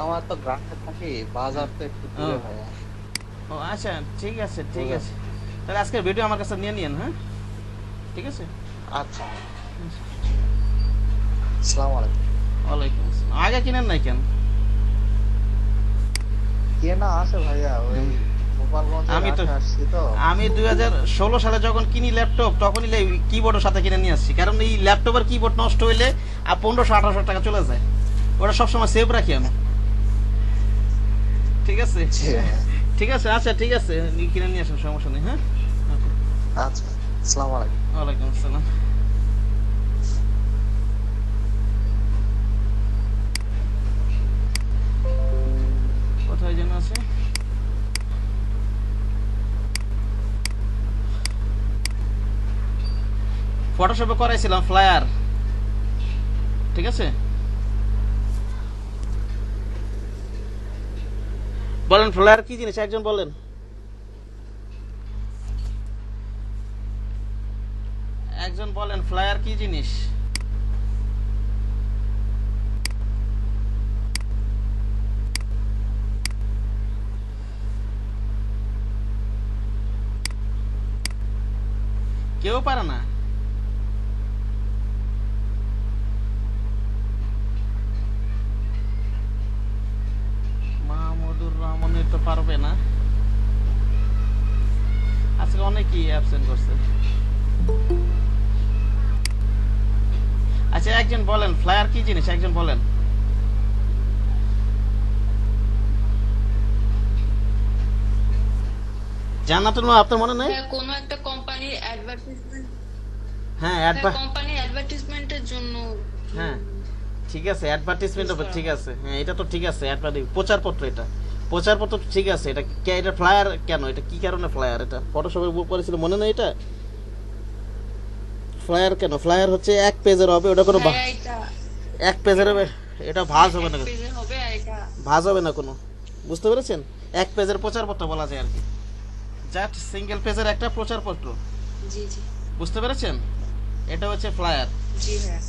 আমার তো গ্রামে থাকি, বাজার তো একটু দূরে
ও।
ভাইয়া।
ও আচ্ছা, ঠিক আছে ঠিক আছে, তাহলে আজকের ভিডিও আমার কাছে নিয়ে নিন। হ্যাঁ ঠিক আছে।
আচ্ছা, আসসালামু আলাইকুম।
ওয়ালাইকুম আসসালাম। আগে কিনেন নাই কেন?
কেনা আছে ভাইয়া, ওই গোপালগঞ্জে
আমি তো-
আসছি তো।
আমি 2016 সালে যখন কিনি ল্যাপটপ, তখনই কিবোর্ডের সাথে কিনে নিয়ে আসছি, কারণ এই ল্যাপটপের কিবোর্ড নষ্ট হইলে 1500-1800 টাকা চলে যায়। ওটা সবসময় সেভ রাখি আমি। ঠিক আছে
জি ভাইয়া।
ঠিক আছে, আচ্ছা ঠিক আছে, কিনে নিয়ে আসেন, সমস্যা নেই। হ্যাঁ,
আচ্ছা, আসসালামু আলাইকুম।
ওয়ালাইকুম আসসালাম। কোথায় যেন আছে? ফটোশপে করাইছিলাম ফ্লায়ার, ঠিক আছে। বলেন ফ্লায়ার কি জিনিস, একজন বলেন। একজন বলেন ফ্লায়ার কি জিনিস? কেউ পারে না। মাহমুদুর রহমানের তো পারবে না, আজকে অনেকেই অ্যাবসেন্ট করছে। আচ্ছা একজন বলেন ফ্লায়ার কি জিনিস, একজন বলেন। জান্নাতুল মা, আপনার মনে নাই?
কোনো একটা কোম্পানির অ্যাডভার্টাইজমেন্ট,
হ্যাঁ
কোম্পানির অ্যাডভার্টাইজমেন্টের জন্য।
হ্যাঁ ঠিক আছে, অ্যাডভার্টাইজমেন্ট হবে, ঠিক আছে। হ্যাঁ এটা তো ঠিক আছে, প্রচারপত্র, এটা প্রচারপত্র ঠিক আছে। এটা এটা ফ্লায়ার কেন, এটা কি কারণে ফ্লায়ার? এটা ফটোশপে বুক করেছিল, মনে নেই? এটা ফ্লায়ার কেন? ফ্লায়ার হচ্ছে এক পেজের হবে, ওটা কোনো
ভাইয়া এটা
এক পেজের হবে, এটা ভাঁজ হবে না,
এক পেজে হবে আর এটা
ভাঁজ হবে না কোনো, বুঝতে পেরেছেন? এক পেজের প্রচারপত্র বলা যায় আর কি, জাস্ট সিঙ্গেল পেজের একটা প্রচারপত্র,
জি জি
বুঝতে পেরেছেন? এটা হচ্ছে ফ্লায়ার,
জি ভাইয়া,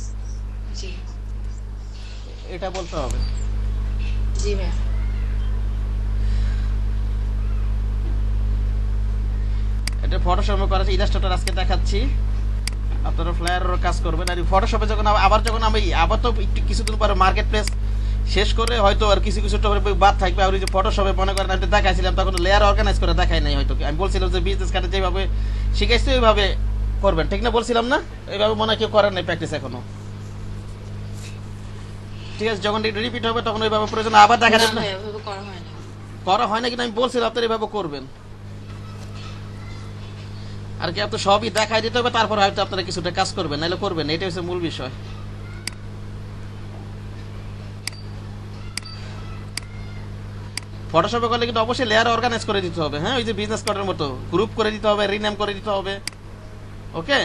জি
এটা বলতে হবে।
জি ভাইয়া।
এটা ফটোশপে করা আছে, ইলাস্ট্রেটর আজকে দেখাচ্ছি। আপনারা ফ্লায়ারের কাজ করবেন। আর ফটোশপে যখন যখন আমি আবার তো একটু কিছুদিন পরে মার্কেট প্লেস শেষ করে হয়তো আর কিছু কিছু টপিক বাদ থাকবে। আর ওই যে ফটোশপে মনে করেন আমি দেখাইছিলাম, তখন লেয়ার অর্গানাইজ করে দেখাই নাই হয়তো। আমি বলছিলাম যে বিজনেস কার্ডে যেভাবে শিখাইছে ওইভাবে করবেন, ঠিক না? বলছিলাম না? এইভাবে মনে হয় কেউ করেন নাই প্র্যাকটিস এখনো। ঠিক আছে, যখন রিপিট হবে তখন ওইভাবে প্রয়োজন আবার দেখা
না
যাবে না,
ভাইয়া, এভাবে করা হয় না।
করা হয় না, কিন্তু আমি বলছিলাম আপনারা এইভাবে করবেন। আর কি আপনার সবই দেখাই দিতে হবে, তারপর হয়তো আপনারা কিছুটা কাজ করবেন, নাহলে করবেন না। এটাই হচ্ছে মূল বিষয়। ফটোশপে করলে কিন্তু অবশ্যই লেয়ার অর্গানাইজ করে দিতে হবে। হ্যাঁ, ওই যে বিজনেস কার্ডের মতো গ্রুপ করে দিতে হবে, রিনেম করে দিতে হবে। ওকে,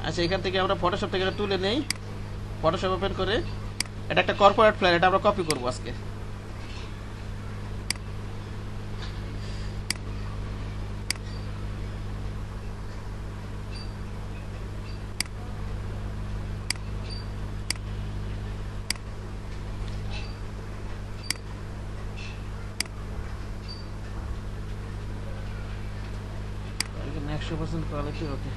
আচ্ছা এখান থেকে আমরা ফটোশপ থেকে এটা তুলে নেই, ফটোশপ ওপেন করে। এটা একটা কর্পোরেট ফ্লায়ার, এটা আমরা কপি করবো আজকে। এখানে 100% কোয়ালিটি। ওকে,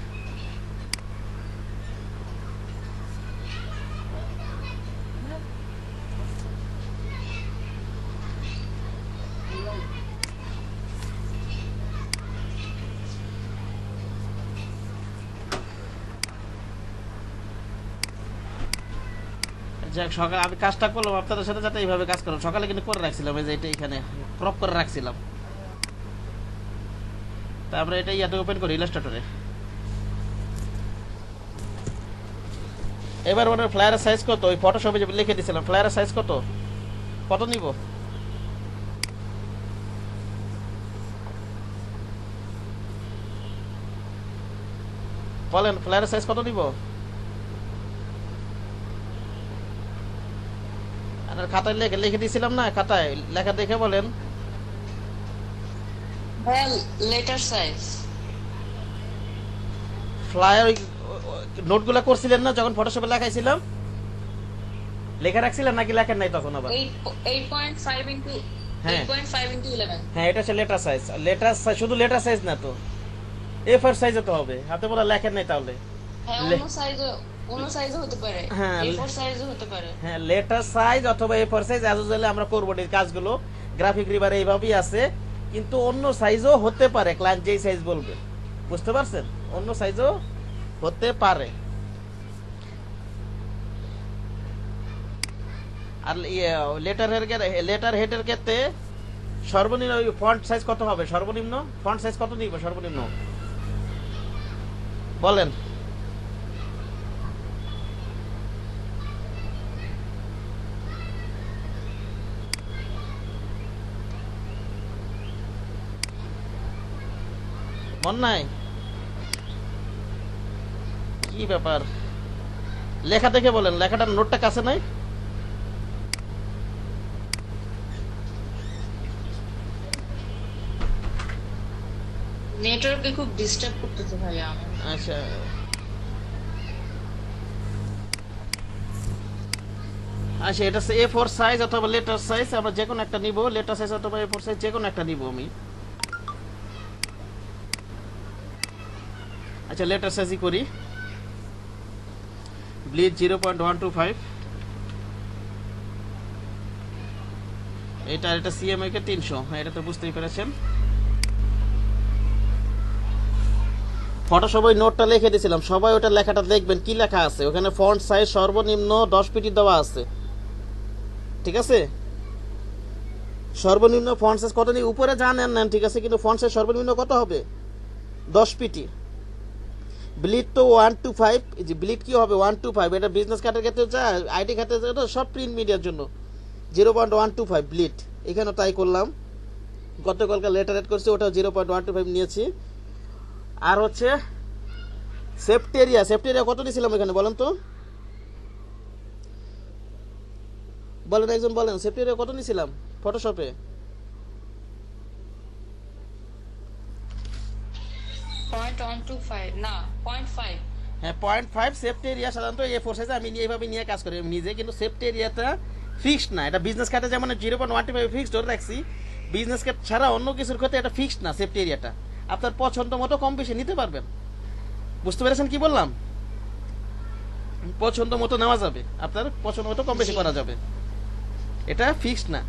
যাক সকালে আমি কাজটা করলাম আপনাদের সাথে, যাতে এইভাবে কাজ করলাম। সকালে কিন্তু করে রাখছিলাম, এই যে এটা এখানে ক্রপ করে রাখছিলাম। তারপরে এটা ইয়াতে ওপেন করি ইলাস্ট্রেটরে। এবার ওনার ফ্লায়ারের সাইজ কত? ওই ফটোশপে যে লিখে দিয়েছিলাম ফ্লায়ারের সাইজ কত, কত নিব? বলেন ফ্লায়ারের সাইজ কত নিব? আর খাতায় লিখে দিয়েছিলাম না, খাতায় লেখা দেখে বলেন।
ভাইয়া লেটার সাইজ
ফ্লায়ার নোটগুলো করছিলেন না যখন ফটোশপে লেখাইছিলাম, লেখা রাখছিলেন নাকি লেখেন নাই তখন? আবার
8.5 ইনটু
হ্যাঁ
8.5 ইনটু 11।
হ্যাঁ এটা হচ্ছে লেটার সাইজ। লেটার সাইজ শুধু লেটার সাইজ না তো, এ4 সাইজে তো হবে। হাতে বলা লেখেন নাই তাহলে?
হ্যাঁ অন্য সাইজও হতে পারে,
হ্যাঁ
A4 সাইজও হতে পারে।
হ্যাঁ লেটার সাইজ অথবা এ4 সাইজ অ্যাজ ইউজুয়ালি আমরা করব এই কাজগুলো। গ্রাফিক রিভার এইভাবেই আছে, কিন্তু অন্য সাইজও হতে পারে, ক্লায়েন্ট যেই সাইজ বলবে। বুঝতে পারছেন? অন্য সাইজও হতে পারে। আর লেটার হেডের ক্ষেত্রে সর্বনিম্ন ফন্ট সাইজ কত হবে? সর্বনিম্ন ফন্ট সাইজ কত নিব সর্বনিম্ন বলেন? মন নাই? কি ব্যাপার, লেখা দেখে বলেন। লেখাটার নোটটা কাছে নাই?
নেটওয়ার্কে খুব ডিস্টার্ব করতেছে ভাইয়া আমার।
আচ্ছা আচ্ছা, এটা A4 সাইজ অথবা লেটার সাইজ, আমরা যে কোনো একটা নিব। লেটার সাইজ অথবা A4 সাইজ যে কোনো একটা নিব আমি। আচ্ছা লেটার সাইজই করি। ব্লিড 0.125, এটা CMYK 300। হ্যাঁ এটা তো বুঝতেই পেরেছেন। ফটোশপে নোটটা লিখে দিয়েছিলাম, সবাই ওটা লেখাটা দেখবেন কি লেখা আছে ওখানে। ফন্ট সাইজ সর্বনিম্ন 10 পিটি দেওয়া আছে, ঠিক আছে? সর্বনিম্ন ফন্ট সাইজ কত নিয়ে উপরে জানেন নেন, ঠিক আছে, কিন্তু ফন্ট সাইজ সর্বনিম্ন কত হবে? 10 পিটি। ব্লিড তো 125, যে ব্লিড কি হবে 125, এটা বিজনেস কার্ডের ক্ষেত্রে যায়, আইডি ক্ষেত্রে যায়, সব প্রিন্ট মিডিয়ার জন্য 0.125 ব্লিড। এখানে তাই করলাম। গতকালকে লেটার এড করছি, ওটা 0.125 নিয়েছি। আর হচ্ছে সেফটি এরিয়া কত নিয়েছিলাম এখানে বলেন তো? বলেন একজন বলেন, সেফটি এরিয়া কত নিয়েছিলাম ফটোশপে?
0.125 না 0.5।
হ্যাঁ 0.5 সেফটি এরিয়া। সাধারণত A4 সাইজে আমি এইভাবে নিয়ে কাজ করি নিজে, কিন্তু সেফটি এরিয়াটা ফিক্সড না। এটা বিজনেস কার্ডে যেমন 0.125 ফিক্সড ধরে রাখছি, বিজনেস কার্ড ছাড়া অন্য কিছুর ক্ষেত্রে এটা ফিক্সড না। সেফটি এরিয়াটা আপনার পছন্দ মতো কম বেশি নিতে পারবেন। বুঝতে পেরেছেন কি বললাম? পছন্দ মতো নেওয়া যাবে, আপনার পছন্দ মতো কম বেশি করা যাবে, এটা ফিক্সড না।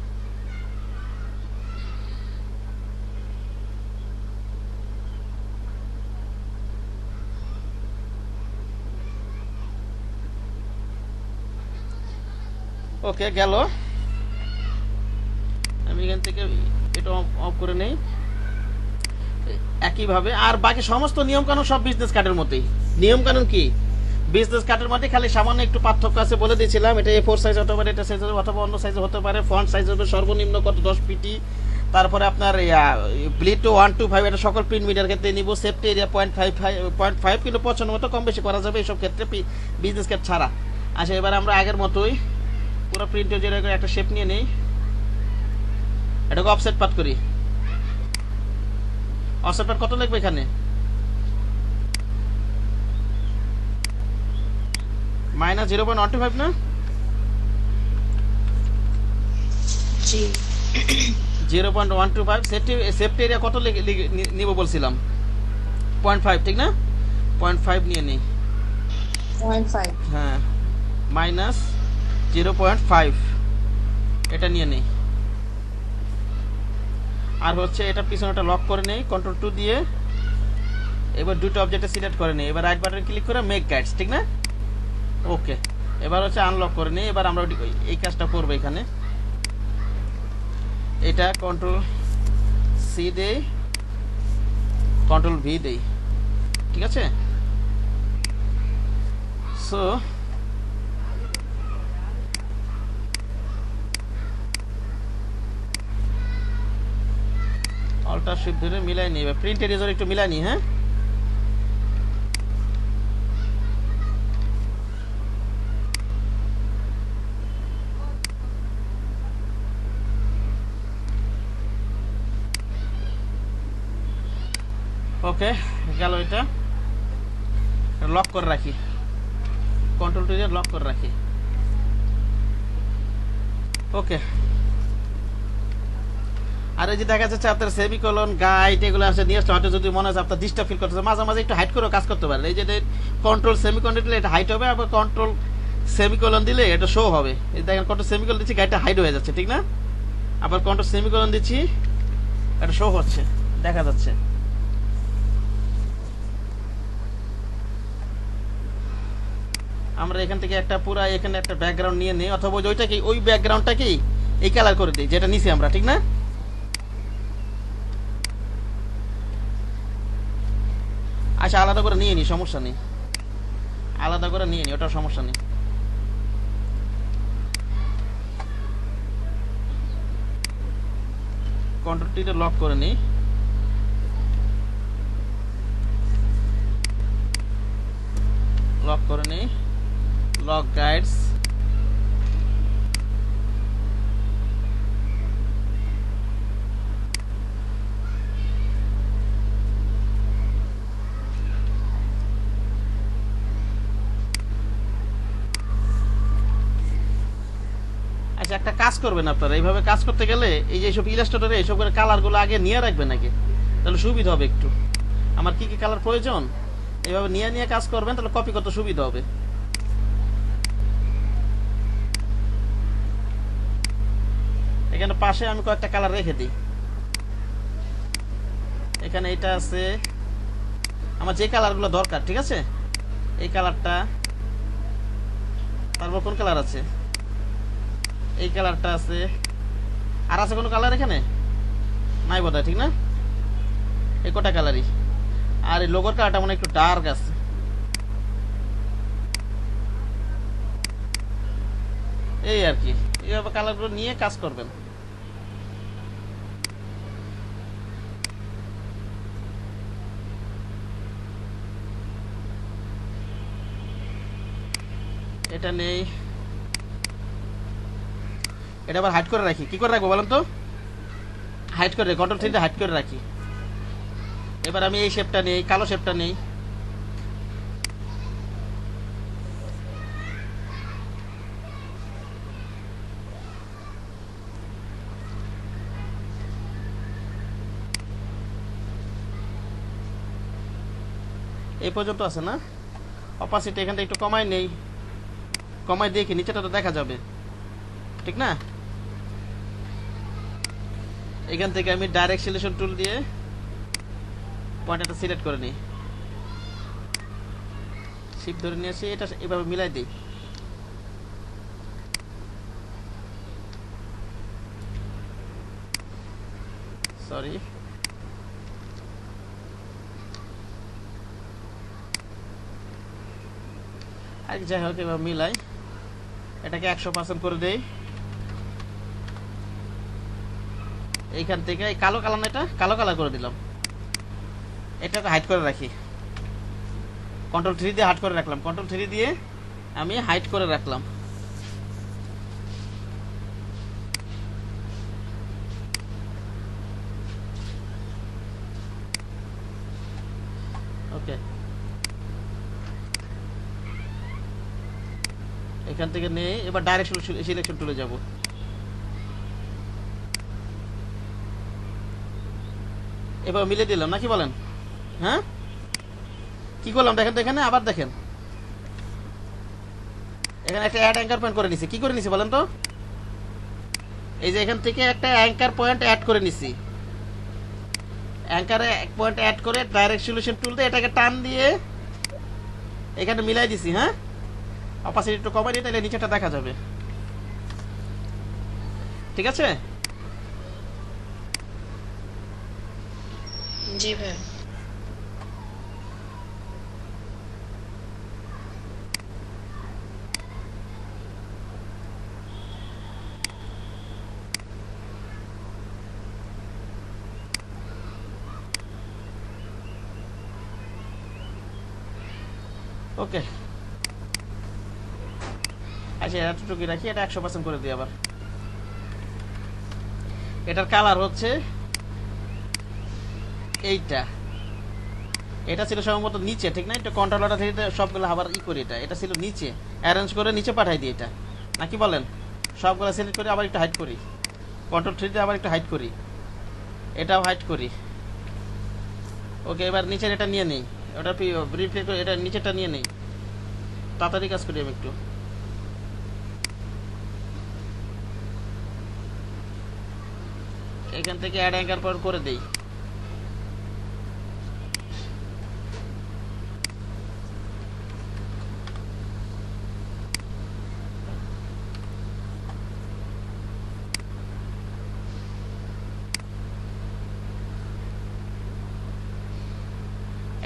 ওকে গেল। আমি এখান থেকে এটা অফ করে নেই। একইভাবে আর বাকি সমস্ত নিয়ম কানুন সব বিজনেস কার্ডের মতোই। নিয়ম কানুন কি? বিজনেস কার্ডের মধ্যে খালি সামান্য একটু পার্থক্য আছে বলে দিয়েছিলাম। এটা A4 সাইজ হতে পারে, এটা সাইজ অথবা অন্য সাইজ হতে পারে। ফন্ট সাইজ হবে সর্বনিম্ন কত 10 পিটি। তারপরে আপনার ব্লিড 125, এটা সকল প্রিন্ট মিডিয়ার ক্ষেত্রে নিব। সেফটি এরিয়া 0.5, কিন্তু পছন্দ মতো কম বেশি করা যাবে এইসব ক্ষেত্রে বিজনেস কার্ড ছাড়া। আচ্ছা এবার আমরা আগের মতোই পুরো প্রিন্টের যেরকম একটা শেপ নিয়ে নেই, এটাকে অফসেট পাত করি। অফসেট পাত কত লাগবে এখানে? -0.125 না?
জি
0.125। সেফটি এরিয়া কত নিব বলছিলাম? 0.5, ঠিক না? 0.5 নিয়ে নেই।
0.5
হ্যাঁ -0.5 এটা নিয়ে নেই। আর হচ্ছে এটা পিছনেটা লক করে নেই Ctrl 2 দিয়ে। এবার দুটো অবজেক্টে সিলেক্ট করে নেই। এবার রাইট বাটন ক্লিক করে মেক গাইডস, ঠিক না? ওকে। এবার হচ্ছে আনলক করে নেই। এবার আমরা এই কাজটা করব। এখানে এটা Ctrl C দিয়ে কন্ট্রোল ভি দেই, ঠিক আছে। সো অল্টার শিফট ধরে মিলাই নি, এবার প্রিন্ট এরিজার একটু মিলাই নি। হ্যাঁ, ওকে গেল। এটা লক করে রাখি, কন্ট্রোল টু দিয়ে লক করে রাখি। ওকে। আর এই যে দেখা যাচ্ছে আপনার সেমিকোলন গাইড এগুলো আছে নিয়ে আসতে, হয়তো যদি মনে হয় আপনার ডিস্টার্ব ফিল করতেছে, মাঝে মাঝে একটু হাইট করেও কাজ করতে পারেন। এই যে কন্ট্রোল সেমিকোলন দিলে এটা হাইট হবে, আবার কন্ট্রোল সেমিকোলন দিলে এটা শো হবে। এই দেখেন কন্ট্রোল সেমিকোলন দিচ্ছি, গাইডটা হাইট হয়ে যাচ্ছে, ঠিক না? আবার কন্ট্রোল সেমিকোলন দিচ্ছি, এটা শো হচ্ছে, দেখা যাচ্ছে। আমরা এখান থেকে একটা পুরা এখানে একটা ব্যাকগ্রাউন্ড নিয়ে নিই, অথবা ওইটাকে ওই ব্যাকগ্রাউন্ডটাকেই এই কালার করে দিই যেটা নিছি আমরা, ঠিক না? আচ্ছা, আলাদা করে নিয়ে নি, সমস্যা নেই, আলাদা করে নিয়ে নি, ওটা সমস্যা নেই। কন্ট্রোল টিতে লক করে নিই, লক করে নিই, লক গাইডস। আচ্ছা, একটা কাজ করবেন আপনারা, এইভাবে কাজ করতে গেলে এই যে সব ইলাস্ট্রেটরে এইসব করে কালারগুলো আগে নিয়ে রাখবেন নাকি, তাহলে সুবিধা হবে একটু। আমার কি কি কালার প্রয়োজন এইভাবে নিয়ে নিয়ে কাজ করবেন, তাহলে কপি করতে সুবিধা হবে। এখানে পাশে আমি কয়েকটা কালার রেখে দিই। এখানে এটা আছে আমার যে কালারগুলো দরকার, ঠিক আছে? এই কালারটা, তারপর কোন কালার আছে, এই কালারটা আছে, আর আছে কোনো কালার এখানে নাই বোধহয়, ঠিক না? এই কটা কালারই। আর এই লোগোর কালারটা মনে একটু ডার্ক আছে। এই আর কি, এইভাবে কালারগুলো নিয়ে কাজ করবেন। এটা নেই, এটা আবার হাইড করে রাখি। কি করে রাখবো বলেন তো? হাইড করে, কন্ট্রোল থ্রিতে হাইড করে রাখি। এবার আমি এই শেপটা নেই, কালো শেপটা নেই, এই পর্যন্ত আছে না? অপাসিটি এখান থেকে একটু কমাই নেই, কমাই দেখি নিচেটা তো দেখা যাবে, ঠিক না? এখান থেকে আমি ডাইরেক্ট সিলেকশন টুল দিয়ে পয়েন্টটা সিলেক্ট করে নিই, শিফট ধরে নিয়ে আসি, এটা এভাবে মিলাই দিই। সরি, আর যাই হোক এবার মিলাই, এটাকে 100% করে দেই। এইখান থেকে এই কালো কালার, এটা কালো কালার করে দিলাম, এটাকে হাইড করে রাখি। কন্ট্রোল 3 দিয়ে হাইড করে রাখলাম, কন্ট্রোল 3 দিয়ে আমি হাইড করে রাখলাম। ওকে, এখান থেকে নিয়ে এবার ডাইরেক্ট সিলেকশন টুলে যাব। এবার মিলে দিলাম, নাকি বলেন? হ্যাঁ, কি করলাম দেখেন তো, এখানে আবার দেখেন, এখানে একটা অ্যাড অ্যাঙ্কার পয়েন্ট করে নিছি। কি করে নিছি বলেন তো? এই যে এখান থেকে একটা অ্যাঙ্কার পয়েন্ট অ্যাড করে নিছি, অ্যাঙ্কারে পয়েন্ট অ্যাড করে ডাইরেক্ট সলিউশন টুল দিয়ে এটাকে টান দিয়ে এখানে মিলাই দিছি। হ্যাঁ, অপাসিটি একটু কমাই দিই, তাহলে নিচেটা দেখা যাবে, ঠিক আছে?
জি ভাই।
ওকে, আচ্ছা এতটুকু রাখি, এটা 100% করে দিই আবার। এটার কালার হচ্ছে এইটা, এটা ছিল সম্ভবত নিচে, ঠিক না? এটা কন্ট্রোলারটা থেকে সবগুলো আবার করি, এটা ছিল নিচে, অ্যারেঞ্জ করে নিচে পাঠাই দিই এটা, নাকি বলেন? সবগুলো সিলেক্ট করে আবার একটু হাইড করি, কন্ট্রোল 3 আবার একটু হাইড করি, এটাও হাইড করি। ওকে, এবার নিচের এটা নিয়ে নেই, ওটা রিপ্লে করে এটা নিচেরটা নিয়ে নেই, তাড়াতাড়ি কাজ করি আমি একটু। এখান থেকে অ্যাড অ্যাঙ্কার পর করে দেই।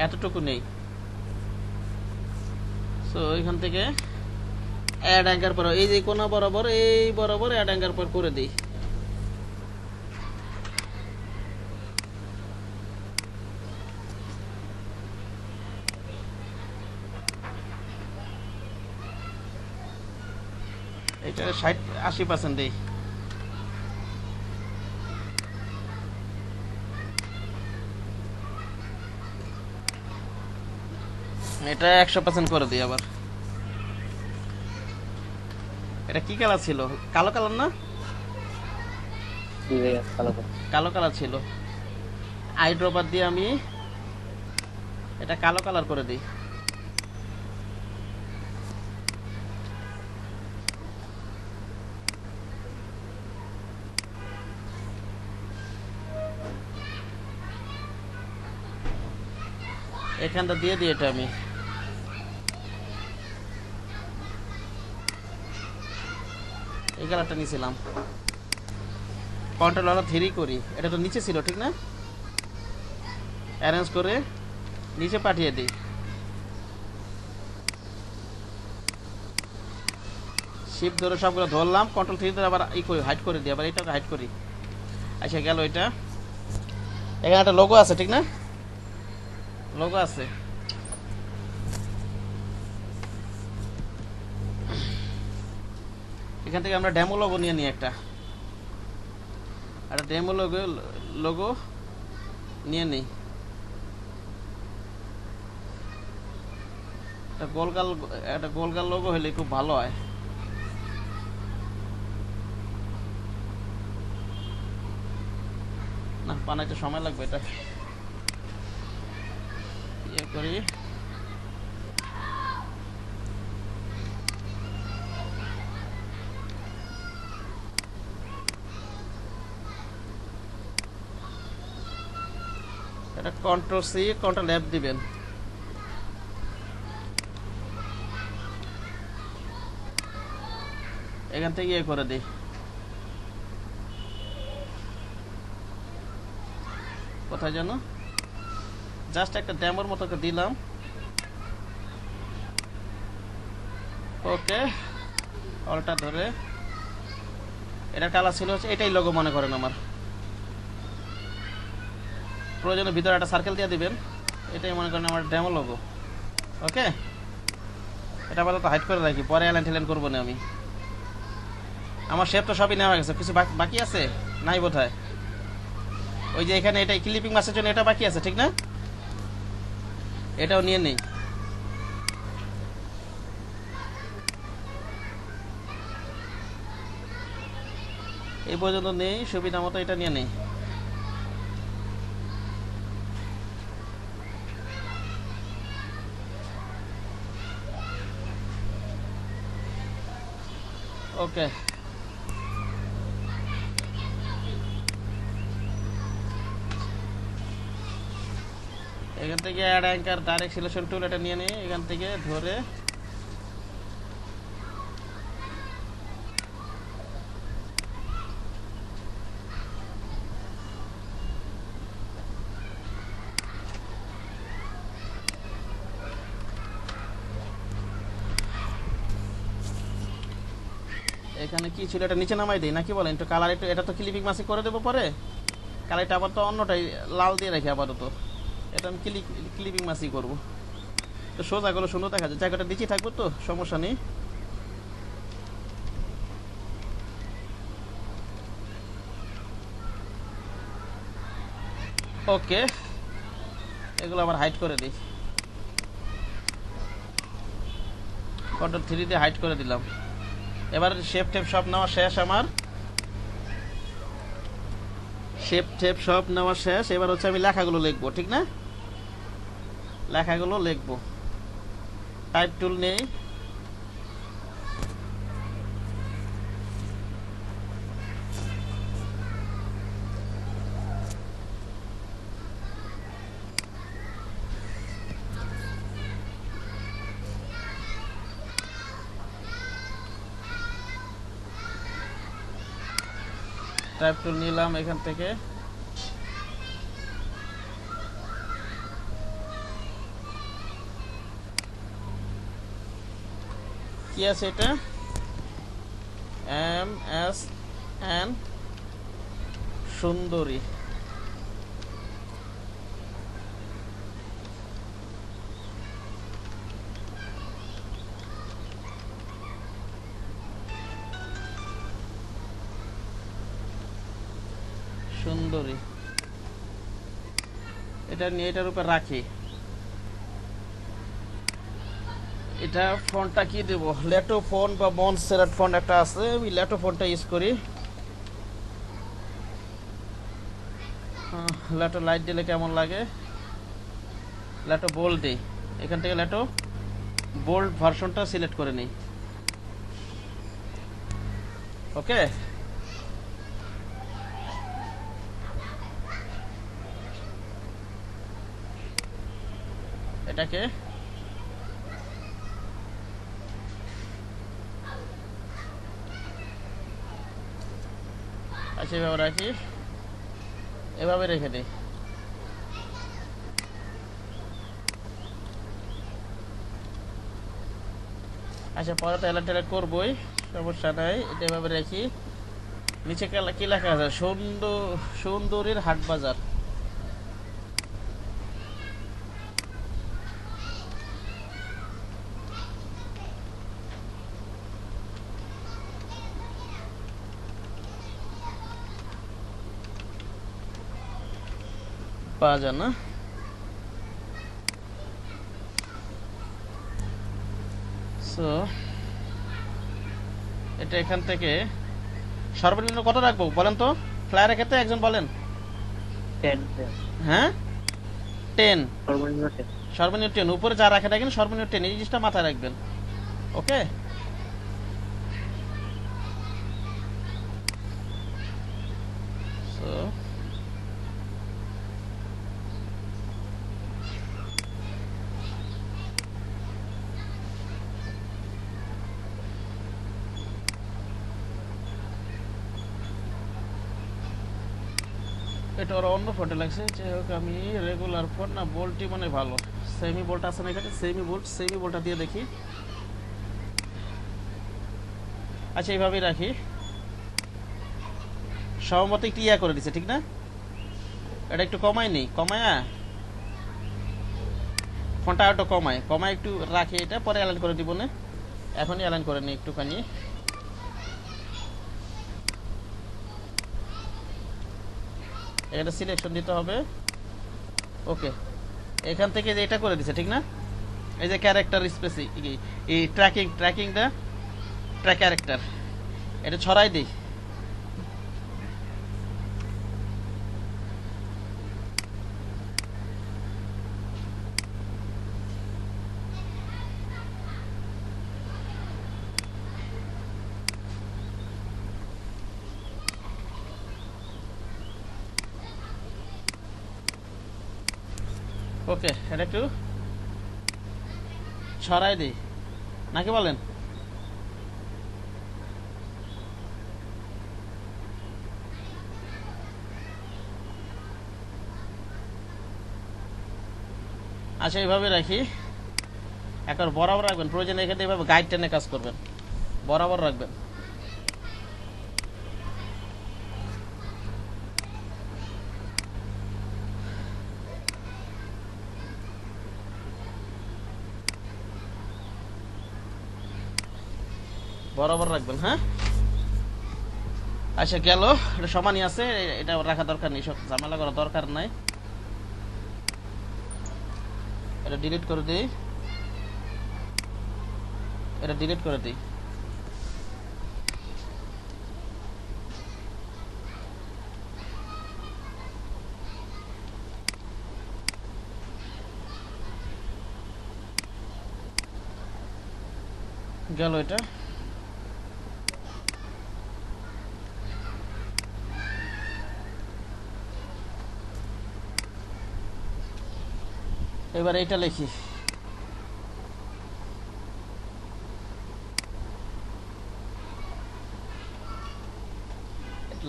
এতটুকু নেই, সো এখান থেকে অ্যাড অ্যাঙ্কার পর এই যে কোনা বরাবর, এই বরাবর অ্যাড অ্যাঙ্কার পর করে দিই। এটা 60-80% দেই। এটা 100% করে দিই আবার। এটা কি কালার ছিল? কালো কালার না?
জি ভাইয়া, ভালো করে।
কালো কালার ছিল। আই ড্রপার দিয়ে আমি এটা কালো কালার করে দিই। এখানটা দিয়ে দিই এটা আমি। এই কালারটা নিয়েছিলাম, কন্ট্রোল 3 করি, এটা তো নিচে ছিল, ঠিক না? অ্যারেঞ্জ করে নিচে পাঠিয়ে দিই। শিফট ধরে সবগুলো ধরলাম, কন্ট্রোল 3 ধরে আবার করি, হাইড করে দিই, আবার এটাকে হাইড করি। আচ্ছা গেল এটা। এখানে একটা লোগো আছে, ঠিক না? লোগো আছে। এখান থেকে আমরা ডেমো লোগো নিয়ে নিই, একটা ডেমো লোগো নিয়ে নিই। একটা গোলগাল লোগো হলে খুব ভালো হয়। না, বানাইতে সময় লাগবে, এটা ইয়ে করি। এটা কন্ট্রোল সি কন্ট্রোল এফ দিবেন। এখান থেকে ইয়ে করে দিই, কোথায় যেন জাস্ট একটা ডেমোর মতো দিলাম। ওকে, অলটা ধরে এটা কালার ছিল হচ্ছে এটাই লোগো মনে করেন আমার। প্রয়োজনে ভিতরে একটা সার্কেল দিয়ে দিবেন, এটাই মনে করেন আমার ডেমো লোগো। ওকে, এটা আপাতত হাইড করে রাখি, পরে অ্যালাইন টেলাইন করবো না আমি। আমার শেপ তো সবই নেওয়া গেছে, কিছু বাকি আছে নাই বোধহয়। ওই যে এখানে এটা ক্লিপিং মাসের জন্য এটা বাকি আছে, ঠিক না? এটাও নিয়ে নেই। এই পর্যন্ত নেই, সুবিধা মতো এটা নিয়ে নেই। ওকে, এখান থেকে add anchor direct selection tool এটা নিয়ে নিই, এখান থেকে ধরে এখানে কি ছিল এটা নিচে নামাই দিই, নাকি বলেন? একটু কালার, একটু এটা তো ক্লিপিং মাসি করে দেবো পরে। কালারটা আবার তো অন্যটাই লাল দিয়ে রাখি আপাতত, এটা আমি ক্লিপিং মাসি করবো। তো সোজা করলে সুন্দর দেখা যায়, জায়গাটা নিচে থাকবে তো সমস্যা নেই। ওকে, এগুলো আবার হাইড করে দিই, কন্ট্রোল 3 দিয়ে হাইড করে দিলাম। এবার শেপ টেপ সব নেওয়া শেষ আমার, শেপ টেপ সব নেওয়া শেষ। এবার হচ্ছে আমি লেখাগুলো লিখবো, ঠিক না? লেখাগুলো লিখবো, টাইপ টুল নেই, টাইপ টুল নিলাম এখান থেকে। কি আছে এটা? MSN সুন্দরী। সুন্দরী, এটা নিয়ে এটার উপর রাখি। এটা ফন্টটা কি দেব? লেটো ফন্ট বা মনসেরাট ফন্ট একটা আছে, আমি লেটো ফন্টটা ইউজ করি। লেটো লাইট দিলে কেমন লাগে? লেটো বোল্ড দিই, এখান থেকে লেটো বোল্ড ভার্সনটা সিলেক্ট করে নিই। ওকে, এটাকে আচ্ছা এভাবে রাখি, এভাবে রেখে দিই। আচ্ছা পরে তো এলার্ট টেলার্ট করবোই, সমস্যা নাই, এটা এভাবে রাখি। নিচে কি লেখা আছে? সুন্দরীর হাট বাজার। বাজার না, সো এটা এখান থেকে সর্বনিম্ন কত রাখবো বলেন তো? ফ্লায়ারের ক্ষেত্রে একজন বলেন।
10
হ্যাঁ 10,
সর্বনিম্ন 10।
সর্বনিম্ন 10, উপরে যা রাখে থাকেন সর্বনিম্ন 10, এই জিনিসটা মাথায় রাখবেন। ওকে, সো এটা ওরা অন্য ফন্টে লাগছে, যাই হোক আমি রেগুলার ফন্ট না বোল্টই মানে ভালো। সেমি বোল্ট আছে না এখানে? সেমি বোল্টটা দিয়ে দেখি। আচ্ছা এইভাবেই রাখি, সহমত একটু ইয়া করে দিছে, ঠিক না? এটা একটু কমাই নেই, কমায়া ফন্টটা একটু কমায় একটু রাখি, এটা পরে অ্যালাইন করে দিব না, এখনই অ্যালাইন করে নিই একটুখানি। এটা সিলেকশন দিতে হবে। ওকে, এখান থেকে যে এটা করে দিছে, ঠিক না? এই যে ক্যারেক্টার স্পেসিফিক, এই ট্র্যাকিংটা ট্র্যাক ক্যারেক্টার, এটা ছড়াই দিই। ওকে, এটা একটু ছড়াই দিই নাকি বলেন? আচ্ছা এইভাবে রাখি, এখন বরাবর রাখবেন, প্রয়োজন এখানে এইভাবে গাইড টেনে কাজ করবেন, বরাবর রাখবেন। বরাবর রাখবেন, হ্যাঁ। আচ্ছা গেল, এটা সমানই আছে, এটা রাখা দরকার নেই, সব ঝামেলা করা দরকার নাই। এটা ডিলিট করে দিই, এটা ডিলিট করে দিই। গেল এটা। এবার এইটা লিখি,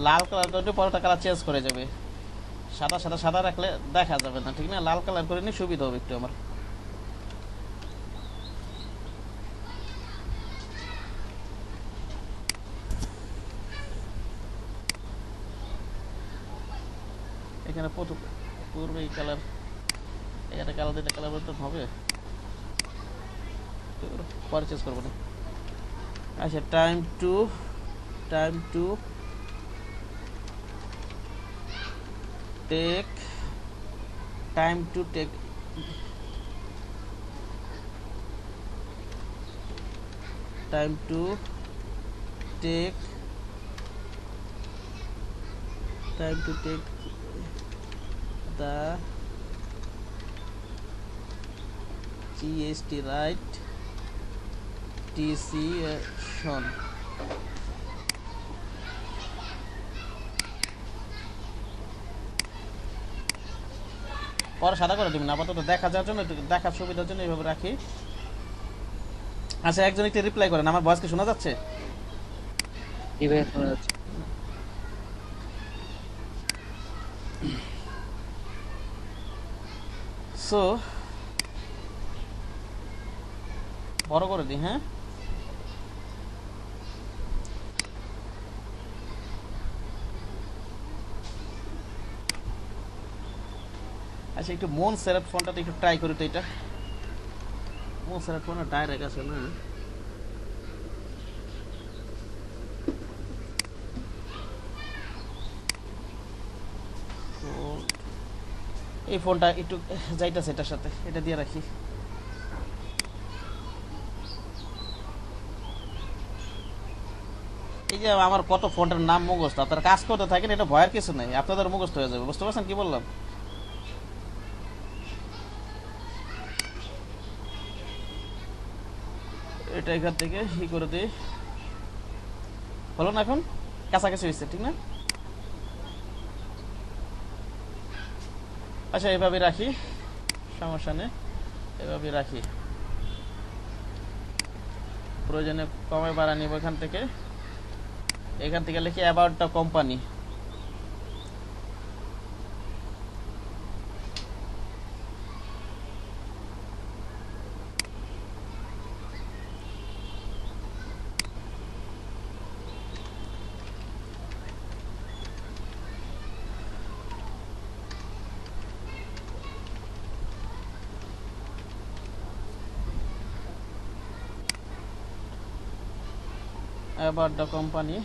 লাল কালার করে পরোটা কালার চেঞ্জ করে যাবে, সাদা সাদা সাদা রাখলে দেখা যাবে না, ঠিক না? লাল কালার করে নিয়ে সুবিধা হবে একটু আমার। এখানে পূর্বে এই কালার, এখানে কালার দিতে কালার বলতে হবে, পরে চেঞ্জ করবো না। আচ্ছা time to take time to take time to take the GST right decision. পরে সাদা করে দিবেন, আপাতত দেখা যাওয়ার জন্য, দেখার সুবিধার জন্য এইভাবে রাখি। আচ্ছা একজন একটু রিপ্লাই করেন, আমার ভয়েস কি শোনা যাচ্ছে?
জি ভাইয়া শোনা যাচ্ছে।
সো বড় করে দিই, হ্যাঁ। আচ্ছা একটু মন সেরাট ফোনটাতে একটু ট্রাই করি তো, এটা মন সেরাট ফোনটা ডাইরেক্ট আছে না? এই ফোনটা একটু যাইতেছে এটার সাথে, এটা দিয়ে রাখি। এই যে আমার কত ফোনটার নাম মুখস্থ, আপনারা কাজ করতে থাকেন, এটা ভয়ের কিছু নেই, আপনাদের মুখস্থ হয়ে যাবে, বুঝতে পারছেন কি বললাম? এটা এখান থেকে ই করে দিই, হলো না? এখন কাছাকাছি হয়েছে, ঠিক না? আচ্ছা এভাবে রাখি, সমস্যা নেই, এভাবে রাখি, প্রয়োজনে কমে বাড়া নিব। এখান থেকে লিখি about the company. About the company,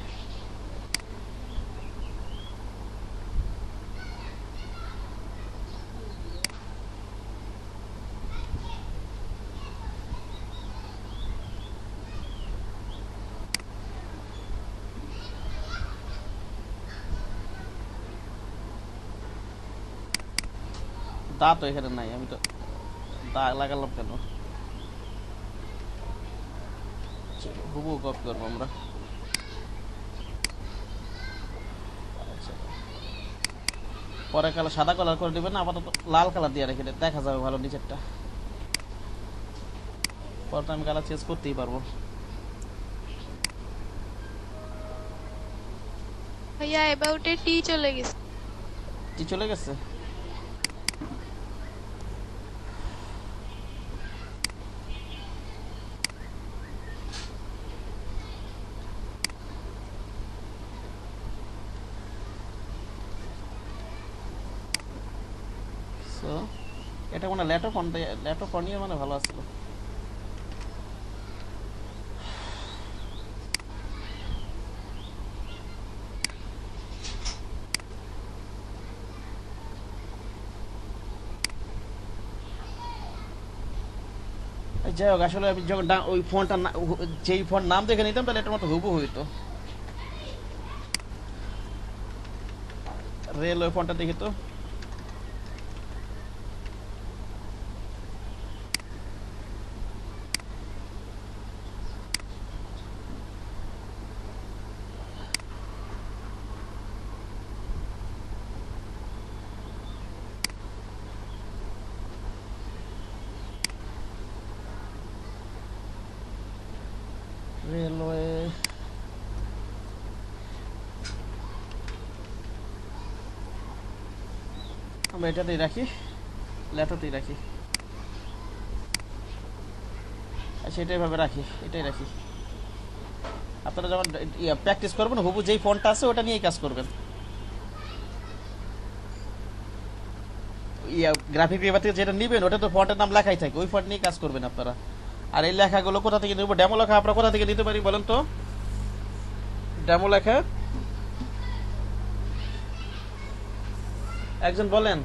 দা তো এখানে নাই, আমি তো দা লাগালাম কেন? হুবহু কপি করবো আমরা। পরে কালার সাদা কালার করে দিবেন, আপাতত লাল কালার দিয়ে রেখে দেখা যাবে ভালো নিচেরটা, পরে তো আমি কালার চেঞ্জ করতেই পারবো।
ভাইয়া অ্যাবাউটে টি চলে গেছে।
টি চলে গেছে? এটা মানে ল্যাপটপ নিয়ে মানে ভালো আছিল। যাই হোক, আসলে আমি যখন ওই ফোনটা যেই ফোন নাম দেখে নিতাম তাহলে এটার মতো হুবহু হইতো। রেলওয়ে ফোনটা দেখি তো। রেলওয়ে আমরা এটাতেই রাখি, ল্যাপটপতেই রাখি। আচ্ছা এটাই ভাবে রাখি, এটাই রাখি। আপনারা যখন প্র্যাকটিস করবেন হুবু যেই ফোনটা আছে ওটা নিয়েই কাজ করবেন। গ্রাফিক রিভার থেকে যেটা নিবেন ওটা তো ফন্টের নাম লেখাই থাকে, ওই ফন্ট নিয়ে কাজ করবেন আপনারা। আর এই লেখাগুলো কোথা থেকে নিব? ডেমো লেখা আমরা কোথা থেকে নিতে পারি বলেন তো? ডেমো লেখা একজন বলেন।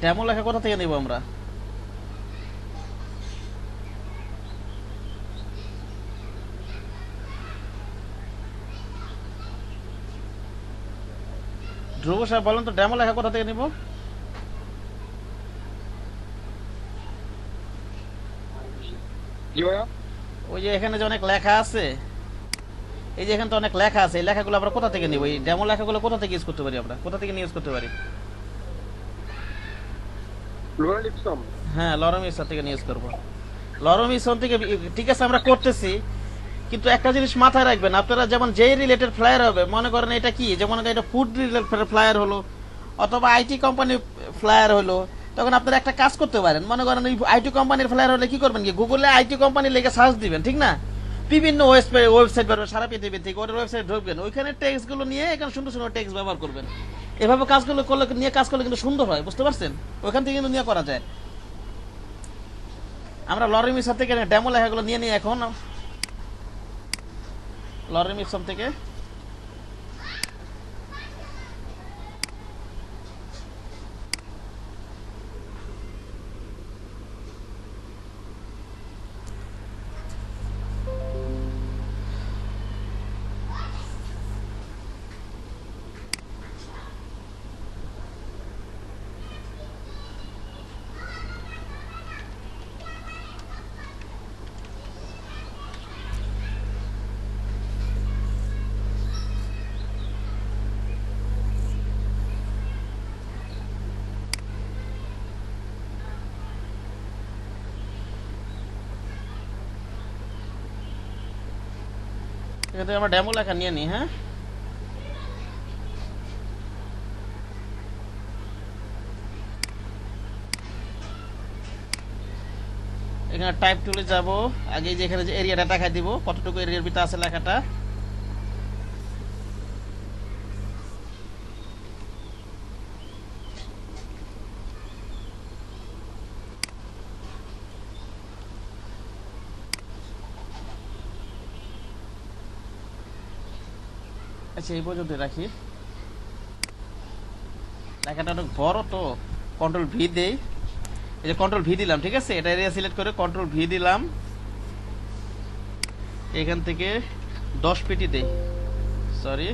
ডেমো লেখা কোথা থেকে নিব আমরা? ধ্রুব সাহেব বলেন তো ডেমো লেখা কোথা থেকে নিব? ওই যে এখানে যে অনেক লেখা আছে, এই যে এখানে তো অনেক লেখা আছে, এই লেখাগুলো আমরা কোথা থেকে নিব? এই ডেমো লেখাগুলো কোথা থেকে ইউজ করতে পারি আমরা? কোথা থেকে ইউজ করতে পারি? হ্যাঁ, লরম ইপসন থেকে ইউজ করব। লরম ইপসন থেকে ঠিক আছে আমরা করতেছি, কিন্তু একটা জিনিস মাথায় রাখবেন আপনারা, যেমন যেই রিলেটেড ফ্লায়ার হবে, মনে করেন এটা কি, যেমন এটা ফুড রিলেটেড ফ্লায়ার হলো অথবা আইটি কোম্পানির ফ্লায়ার হলো, তখন আপনারা একটা কাজ করতে পারেন। মনে করেন ওই আইটি কোম্পানির ফ্লায়ার হলে কি করবেন, কি গুগলে আইটি কোম্পানি লেগে সার্চ দিবেন, ঠিক না? বিভিন্ন ওয়েবসাইট পাবেন সারা পৃথিবী থেকে, ওটার ওয়েবসাইট ঢুকবেন, ওইখানে টেক্সট গুলো নিয়ে এখানে সুন্দর সুন্দর টেক্সট ব্যবহার করবেন। এভাবে কাজগুলো করলে, নিয়ে কাজ করলে কিন্তু সুন্দর হয়, বুঝতে পারছেন? ওইখান থেকে কিন্তু নিয়ে করা যায়। আমরা লরিম ইপসন থেকে ডেমো লেখাগুলো নিয়ে নিই এখন, লরিম ইপসন থেকে। এখান থেকে আমরা ডেমো লেখা নিয়ে নিই। হ্যাঁ, এখানে টাইপ টুলে যাব, আগে যে এখানে যে এরিয়াটা দেখাই দিব, কতটুকু এরিয়ার ভিতরে আছে লেখাটা। আচ্ছা এই পর্যন্ত রাখি, লেখাটা অনেক বড় তো। কন্ট্রোল ভি দেই, এই যে কন্ট্রোল ভি দিলাম, ঠিক আছে? এটা এরিয়া সিলেক্ট করে কন্ট্রোল ভি দিলাম, এখান থেকে 10 পিটি দেই, সরি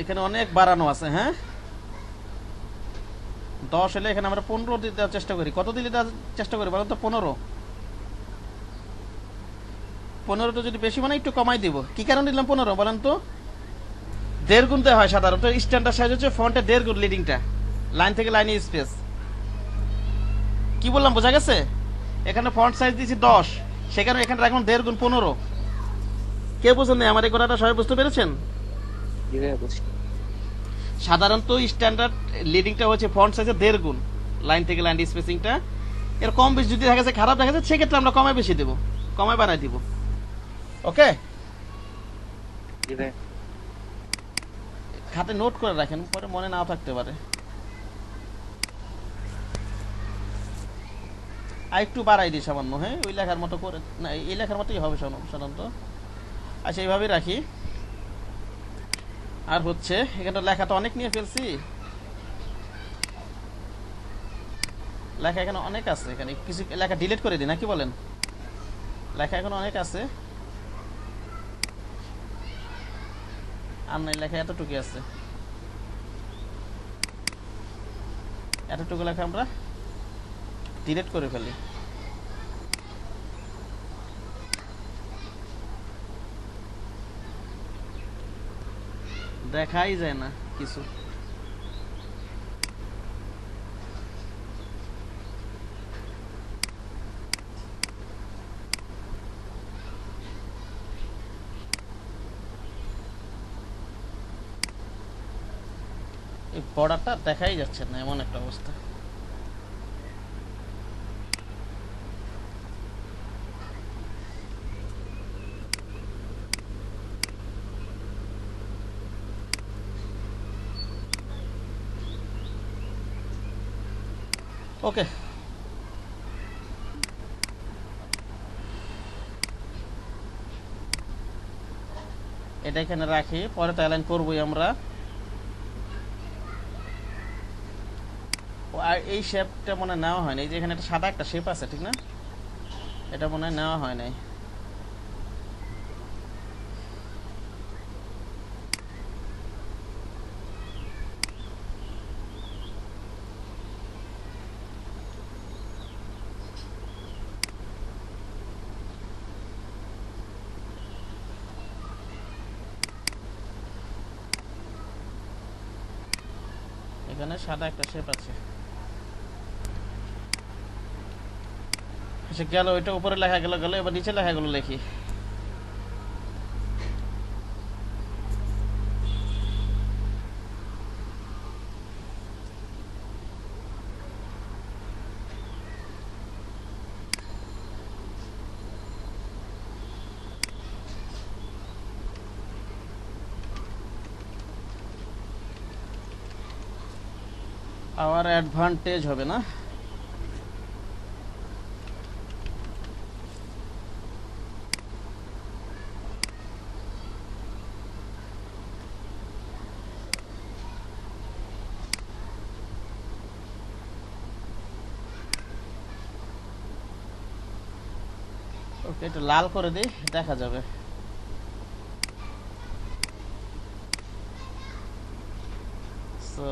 এখানে অনেক বাড়ানো আছে। হ্যাঁ, 10 হলে এখানে আমরা 15 দিতে দেওয়ার চেষ্টা করি। কত দিলে দেওয়ার চেষ্টা করি বলেন তো? 15 তো যদি বেশি মানে একটু কমাই দিব। কি কারণে দিলাম 15 বলেন তো? 1.5 গুণতে হয় সাধারণত। স্ট্যান্ডার্ড সাইজ হচ্ছে ফন্টে 1.5 গুণ লিডিংটা, লাইন থেকে লাইনে স্পেস। কি বললাম বোঝা গেছে? এখানে ফন্ট সাইজ দিয়েছি 10, সেখানে এখানে রাখুন 1.5 গুণ 15। কে বুঝেন আমার এই কথাটা? সবাই বুঝতে পেরেছেন? সাধারণত স্ট্যান্ডার্ড লিডিংটা হচ্ছে ফন্ট সাইজে 1.5 গুণ, লাইন থেকে লাইন স্পেসিংটা। এর কম বেশি যদি দেখা যায়, খারাপ দেখা যায়, সেক্ষেত্রে আমরা কমায় বেশি দেবো, কমায় বানাই দিব। ওকে, খাতে নোট করে রাখেন, পরে মনে নাও থাকতে পারে। আর একটু বাড়াই দিই সামান্য, হ্যাঁ ওই লেখার মতো করে, না এই লেখার মতোই হবে সাধারণত। আচ্ছা এইভাবেই রাখি। আর হচ্ছে এখানে লেখা তো অনেক নিয়ে ফেলছি, লেখা এখানে অনেক আছে, এখানে কিছু লেখা ডিলিট করে দিই নাকি বলেন? লেখা এখন অনেক আছে, আর নাই লেখা এতটুকু আছে, এতটুকু লেখা আমরা ডিলিট করে ফেলি। দেখাই যায় না কিছু। এই বর্ডারটা দেখাই যাচ্ছে না, এমন একটা অবস্থা। ওকে, এটা এখানে রাখি, পরে তো অ্যালাইন করবোই আমরা। আর এই শেপটা মনে হয় নেওয়া হয়নি, এই যে এখানে একটা সাদা একটা শেপ আছে ঠিক না, এটা মনে হয় নেওয়া হয় নাই। এখানে সাদা একটা শেপ আছে। আচ্ছা গেল, ওইটা উপরে লেখা গেল, এবার নিচে লেখাগুলো লিখি। আওয়ার অ্যাডভান্টেজ হবে না? ওকে, এটা লাল করে দিই, দেখা যাবে। সো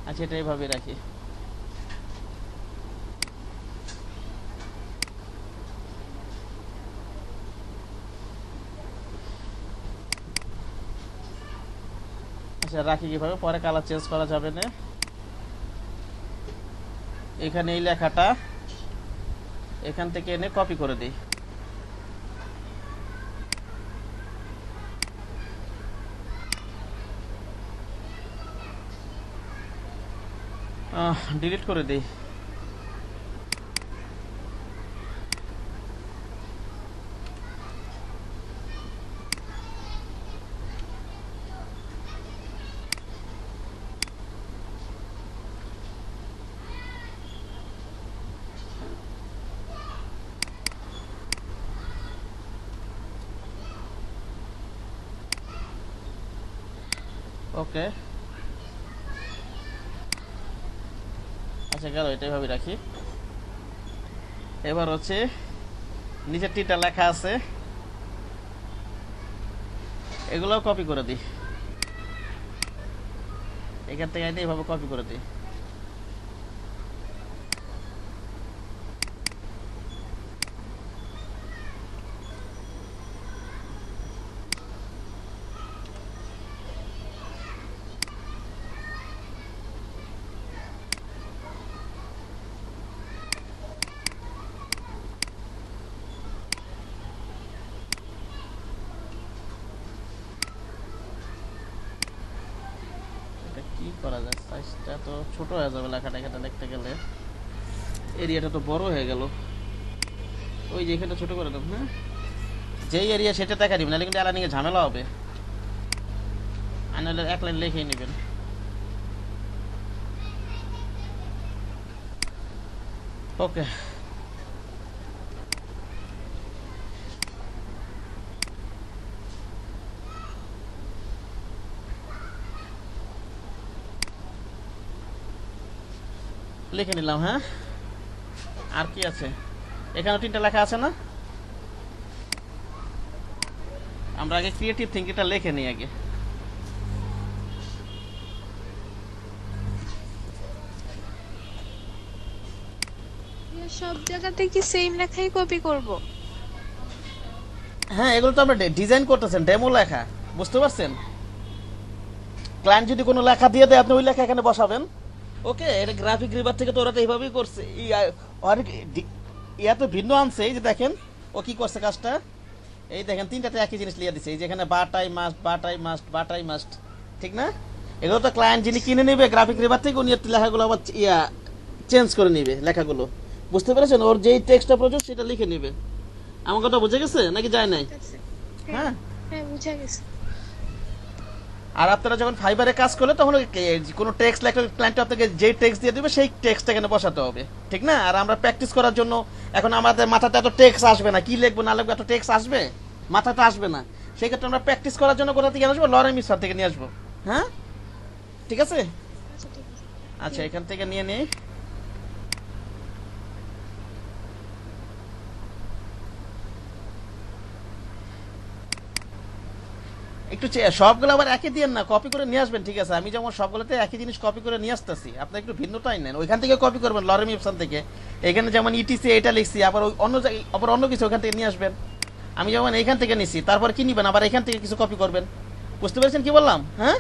আচ্ছা এটা এইভাবে রাখি। আচ্ছা রাখি কিভাবে, পরে কালার চেঞ্জ করা যাবে না। এখানে এই লেখাটা এখান থেকে এনে কপি করে দিই। ডিলিট করে দিই। ওকে আচ্ছা গেল, এটা এভাবে রাখি। এবার হচ্ছে নিচের টিটা লেখা আছে, এগুলোও কপি করে দিই। এখান থেকে এনে এভাবে কপি করে দিই। কি করা যায়, সাইজটা তো ছোট হয়ে যাবে লেখাটা এখানে দেখতে গেলে, এরিয়াটা তো বড় হয়ে গেল। ওই যে এখানে ছোট করে দেব, হ্যাঁ যেই এরিয়া সেটা দেখা দিবেন, নাহলে কিন্তু অ্যালাইনিংয়ে ঝামেলা হবে। আর নাহলে এক লাইন লিখেই নেবেন। ওকে, লিখে নিলাম। হ্যাঁ, আর কি আছে এখানে? 3টা লেখা আছে না? আমরা আগে ক্রিয়েটিভ থিঙ্কিংটা লিখে নিই আগে।
ভাইয়া সব জায়গাতে কি সেম লেখাই কপি করব?
হ্যাঁ, এগুলো তো আমরা ডিজাইন করতেছেন, ডেমো লেখা, বুঝতে পারছেন? ক্লায়েন্ট যদি কোনো লেখা দিয়ে দেয় আপনি ওই লেখা এখানে বসাবেন। ওকে, এটা গ্রাফিক রিভার থেকে তো ওরা তো এইভাবেই করছে। ইয়া তো ভিন্ন আনছে। এই যে দেখেন ও কি করছে কাজটা, এই দেখেন 3টাতে একই জিনিস লিয়ে দিছে। এই যেখানে বাটাই মাস্ট, বাটাই মাস্ট, বাটাই মাস্ট, ঠিক না? এগুলো তো ক্লায়েন্ট যিনি কিনে নেবে গ্রাফিক রিভার থেকে, উনি লেখাগুলো আবার চেঞ্জ করে নিবে লেখাগুলো, বুঝতে পেরেছেন? ওর যেই টেক্সটটা প্রয়োজন সেটা লিখে নিবে। আমার কথা বুঝে গেছে নাকি যায় নাই?
ঠিক আছে।
হ্যাঁ,
হ্যাঁ বুঝা গেছে।
আর আপনারা যখন ফাইবারে কাজ করলে তখন কোনো টেক্সট লেখা ক্লায়েন্ট আপনাকে যে টেক্সট দিয়ে দেবে সেই টেক্সট এখানে বসাতে হবে, ঠিক না? আর আমরা প্র্যাকটিস করার জন্য এখন আমাদের মাথাতে এত টেক্সট আসবে না, কি লিখবো না লিখবো এত টেক্সট আসবে মাথাতে আসবে না। সেই ক্ষেত্রে আমরা প্র্যাকটিস করার জন্য কোথা থেকে আসবো? লরেমি স্যার থেকে নিয়ে আসবো। হ্যাঁ, ঠিক আছে।
আচ্ছা ঠিক আছে।
আচ্ছা, এখান থেকে নিয়ে নিই। একটু সবগুলো আবার একই দিয়ে না, কপি করে নিয়ে আসবেন, ঠিক আছে? আমি যেমন সবগুলোতে একই জিনিস কপি করে নিয়ে আসতেছি, আপনি একটু ভিন্নটাই নেন, ওইখান থেকে কপি করবেন লরেমি অপশন থেকে। এখানে যেমন ইটিসি এটা লিখছি, আবার ওই অন্য জায়গায় আবার অন্য কিছু ওখান থেকে নিয়ে আসবেন। আমি যেমন এইখান থেকে নিছি, তারপর কি নিবেন আবার এখান থেকে কিছু কপি করবেন, বুঝতে পেরেছেন কি বললাম? হ্যাঁ,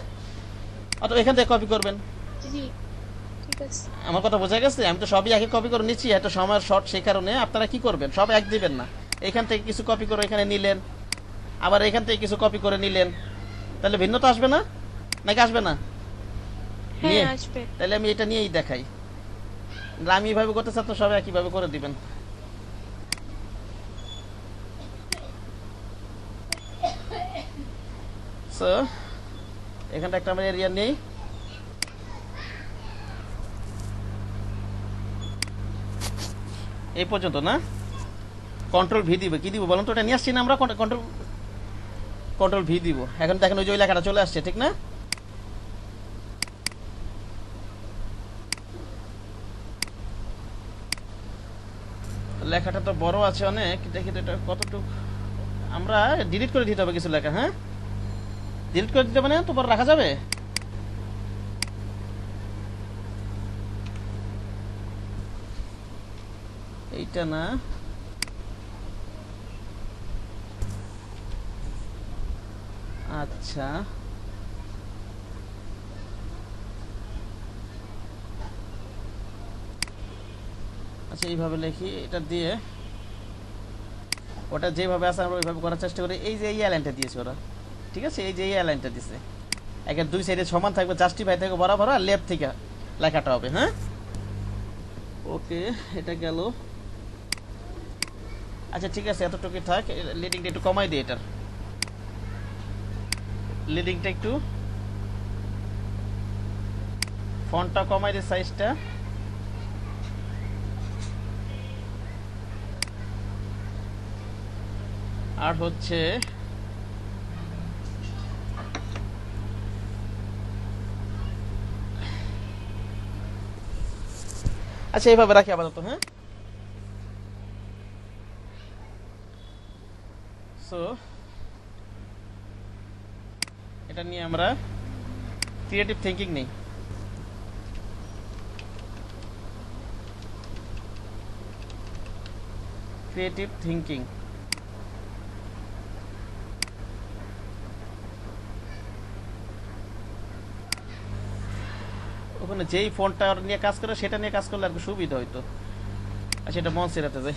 অথবা এখান থেকে কপি করবেন।
জি ঠিক আছে।
আমার কথা বোঝা গেছে? আমি তো সবই একই কপি করে নিচ্ছি, একটা সময়ের শর্ট, সেই কারণে আপনারা কি করবেন, সব এক দিবেন না। এখান থেকে কিছু কপি করে এখানে নিলেন, আবার এখান থেকে কিছু কপি করে নিলেন, তাহলে ভিন্নতা আসবে না নাকি আসবে না?
হ্যাঁ
নিয়ে
আসবে।
তাহলে আমি এটা নিয়েই দেখাই। আমি এইভাবে করতে চাই তো সবাই একইভাবে করে দিবেন। সো এখানটা একটা আমরা এরিয়া নেই। এই পর্যন্ত না? কন্ট্রোল ভি দিব, কি দিব বলুন তো? এটা নিয়ে আসছি না আমরা, কন্ট্রোল ভি দিব। এখন দেখেন ওই যে ওই লেখাটা চলে আসছে, ঠিক না? লেখাটা তো বড় আছে অনেক, দেখি তো এটা কতটুকু। আমরা ডিলিট করে দিতে হবে কিছু লেখা। হ্যাঁ, ডিলিট করে দিতে মানে তো বড় রাখা যাবে। এইটা না, আচ্ছা আচ্ছা, এইভাবে লিখি, এটা দিয়ে ওটা যেভাবে আছে আমরা ওইভাবে করার চেষ্টা করি। এই যে এই লাইনটা দিয়েছে ওরা, ঠিক আছে? এই যে এই লাইনটা দিছে, একের দুই সাইডে সমান থাকবে, জাস্টিফাই থেকে বরাবর, আর লেফট থেকে লেখাটা হবে। হ্যাঁ, ওকে, এটা গেল। আচ্ছা ঠিক আছে, এতটুকু থাক। লিডিংটা একটু কমাই দিই, এটার লিডিংটা একটু, ফন্টটা কমাই দিই, সাইজটা। আর হচ্ছে আচ্ছা এইভাবে রাখি আপাতত। হ্যাঁ, সো এটা নিয়ে আমরা ক্রিয়েটিভ থিঙ্কিং নেই। ক্রিয়েটিভ থিঙ্কিং ওখানে যেই ফোনটা নিয়ে কাজ করে সেটা নিয়ে কাজ করলে আর কি সুবিধা হইতো। আচ্ছা, এটা মন সেরাতে যাই।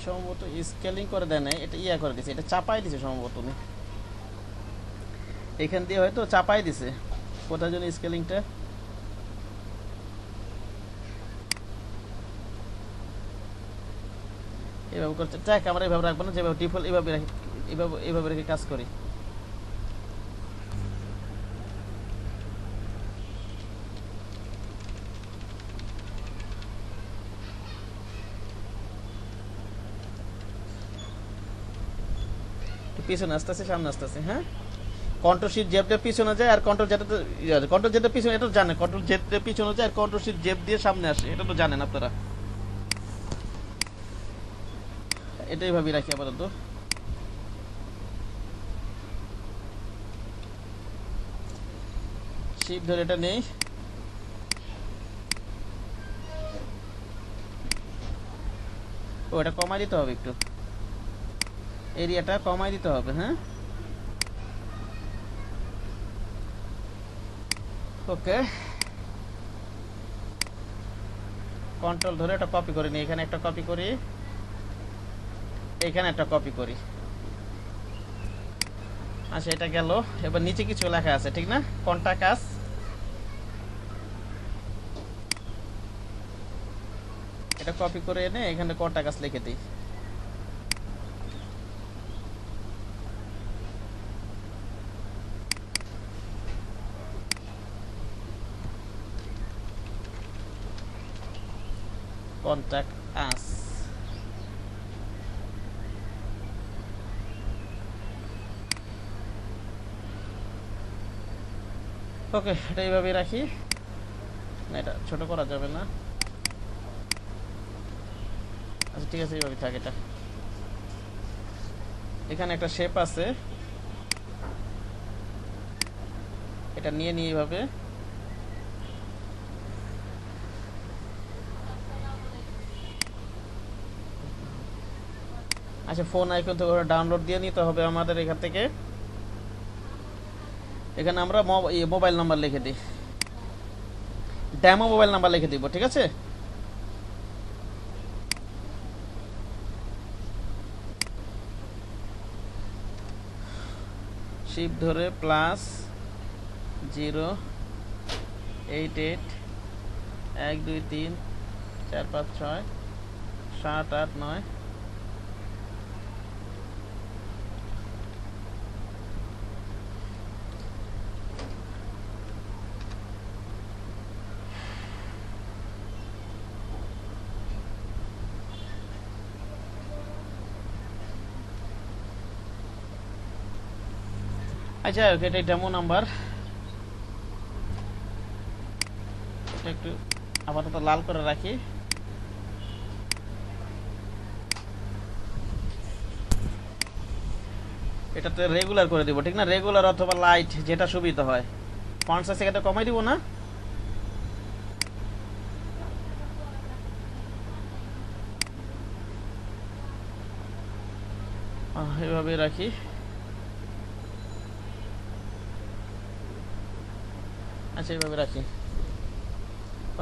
সম্ভবত স্কেলিং করে দেয় নাই, এটা ইয়া করে দিছে, এটা চাপাই দিছে সম্ভবত উনি এখান দিয়ে হয়তো চাপাই দিছে। কোথায় জন্য স্কেলিংটা এভাবে করছে, যাক আমরা এভাবে রাখবো না, যেভাবে ডিফল্ট এভাবে রাখি, এভাবে রেখে কাজ করি। পিছনে আস্তে আস্তে, সামনে আস্তে আস্তে, হ্যাঁ। কন্ট্রোল শিফট জেড দিয়ে পিছনে যায়, আর কন্ট্রোল জেড পিছনে, এটা জানেন, কন্ট্রোল জেড দিয়ে পিছনে যায় আর কন্ট্রোল শিফট জেড দিয়ে সামনে আসে, এটা তো জানেন আপনারা। এটাই ভাবি রাখি আপাতত। শিফট ধরে এটা নেই, ও এটা কমাই দিতে হবে একটু, এরিয়াটা কমাই দিতে হবে, হ্যাঁ। ওকে, কন্ট্রোল ধরে এটা কপি করে নিই, এখানে একটা কপি করি, এখানে একটা কপি করি। আচ্ছা এটা গেল। এবার নিচে কিছু লেখা আছে ঠিক না, কন্টাকাস, এটা কপি করে এনে এখানে কন্টাকাস লিখে দিই। contact us, ওকে। এটা এইভাবে রাখি, না এটা ছোট করা যাবে না। আচ্ছা ঠিক আছে, এইভাবে থাকে। এটা এখানে একটা শেপ আছে, এটা নিয়ে নিয়ে এইভাবে আচ্ছা ফোন আইকন থেকে ডাউনলোড দিয়ে নিতে হবে আমাদের এখান থেকে। এখানে আমরা মোবাইল নাম্বার লিখে দিই, ডেমো মোবাইল নাম্বার লিখে দিব, ঠিক আছে। শিফট ধরে +08812345678 9। আচ্ছা ওকে, এটা ডেমো নাম্বার, এটা একটু আপাতত লাল করে রাখি। এটাতে রেগুলার করে দিব, ঠিক না, রেগুলার অথবা লাইট যেটা সুবিধা হয়। ফন্ট সাইজ এখানে কমাই দিব না, এভাবে রাখি। আচ্ছা এইভাবে রাখি,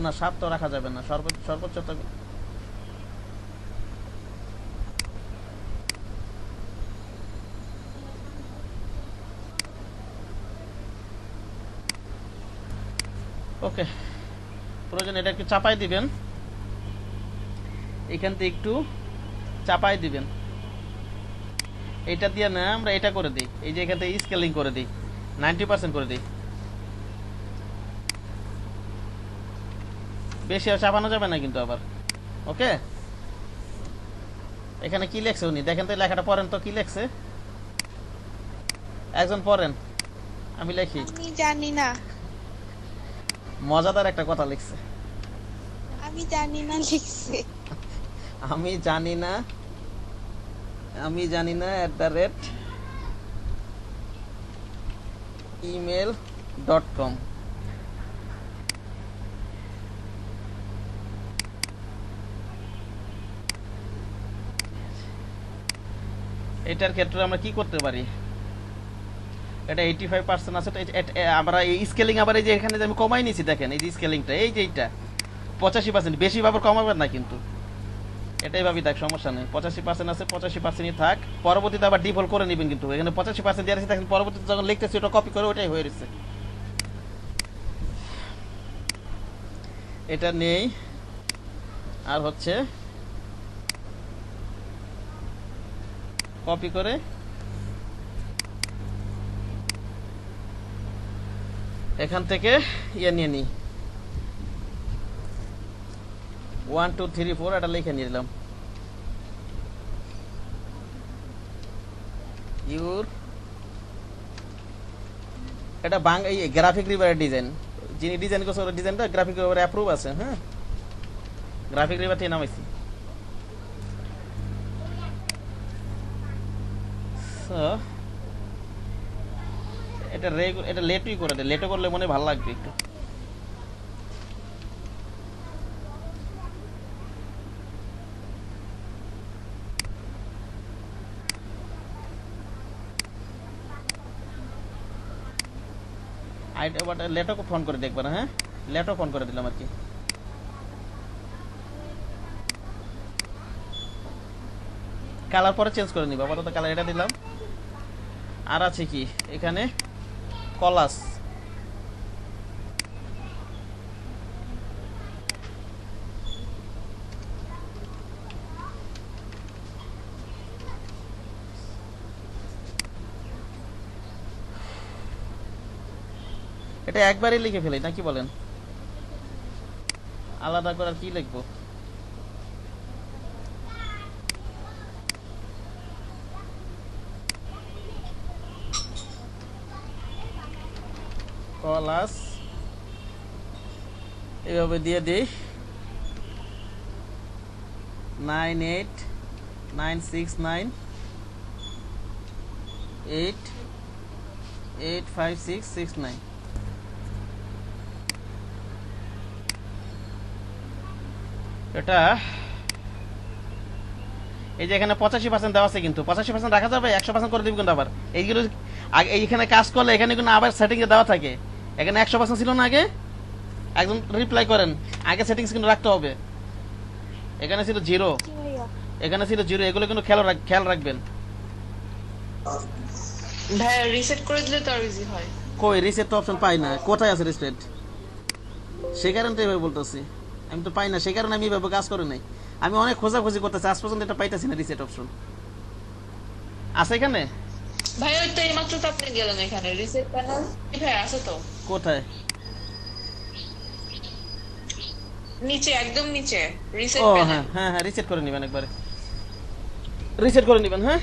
না 7 তো রাখা যাবে না, সর্বোচ্চ তো। ওকে, প্রয়োজন এটা একটু চাপাই দিবেন, এখান থেকে একটু চাপাই দিবেন। এটা দিয়ে না আমরা এটা করে দিই, এই যে এখান থেকে স্কেলিং করে দিই, 90% করে দিই। বেশি চাপানো যাবে না কিন্তু আবার। ওকে, এখানে কি লেখছে উনি দেখেন তো, লেখাটা পড়েন তো, কি লেখছে একজন পড়েন, আমি লিখি।
আমি জানি না,
মজাদার একটা কথা লিখছে,
আমি জানি না লিখছে।
আমি জানি না @email.com। এটার ক্ষেত্রে আমরা কি করতে পারি, এটা 85% আছে, আমরা এই স্কেলিং আবার এই যে এখানে যে আমি কমাই নিছি দেখেন, এই যে স্কেলিংটা, এই যে এইটা 85%, বেশি ভাবে কমাবেন না কিন্তু, এটাই ভাবি দেখ, সমস্যা নেই। 85% আছে, 85%ই থাক, পরবর্তীতে আবার ডিফল্ট করে নেবেন কিন্তু। এখানে 85% দিয়ে আছে, তখন পরবর্তীতে যখন লিখতেছি ওটা কপি করে ওটাই হয়ে রয়েছে। এটা নেই। আর হচ্ছে কপি করে এখান থেকে ইয়ে নিয়ে নিই, 1 2 3 4 এটা লিখে নিলাম। ইউর এটা এই গ্রাফিক রিভারের ডিজাইন, যিনি ডিজাইন করছে ওর ডিজাইনটা গ্রাফিক রিভারে অ্যাপ্রুভ আছে। হ্যাঁ, গ্রাফিক রিভার থেকে নামাইছি। এটা লেটই করে দে, লেটও করলে মনে ভালো লাগবে একটু। লেটও ফোন করে দেখবে না। হ্যাঁ, লেটও ফোন করে দিলাম আর কি। কালার পরে চেঞ্জ করে নিব, আপাতত কালার এটা দিলাম। আর আছে কি এখানে, কলাস, এটা একবারই লিখে ফেলি নাকি বলেন, আলাদা করে আর কি লিখবো? কলাস এইভাবে দিয়ে দিই, 989698856669। এটা এই যে এখানে 85% দেওয়া আছে, কিন্তু 85% রাখা যাবে, 100% করে দিব কিন্তু। আবার এইগুলো এইখানে কাজ করলে এখানে কিন্তু আবার সেটিং এ দেওয়া থাকে। এখানে 100% ছিল না আগে, একজন রিপ্লাই করেন, আগে সেটিংস কিন্তু রাখতে হবে। এখানে ছিল 0, এখানে ছিল 0, এগুলো কিন্তু খেয়াল রাখবেন।
ভাই রিসেট করে দিলে তো আর ইজি হয়।
কই রিসেট তো অপশন পাই না, কোথায় আছে রিসেট? সেই কারণে তো এভাবে বলতেছি, আমি তো পাই না, সেই কারণে আমি এভাবে কাজ করে নাই। আমি অনেক খোঁজাখুঁজি করতেছি, আজ পর্যন্ত এটা পাইতেছি না। রিসেট অপশন আছে এখানে?
ভাই ওই তো এইমাত্র তো আপনি গেলেন এখানে রিসেট প্যানেল, ভাই আছে তো।
কোথায়?
নিচে, একদম নিচে রিসেট
ও
প্যানেল।
হ্যাঁ হ্যাঁ হ্যাঁ, রিসেট করে নেবেন, একবারে রিসেট করে নেবেন। হ্যাঁ,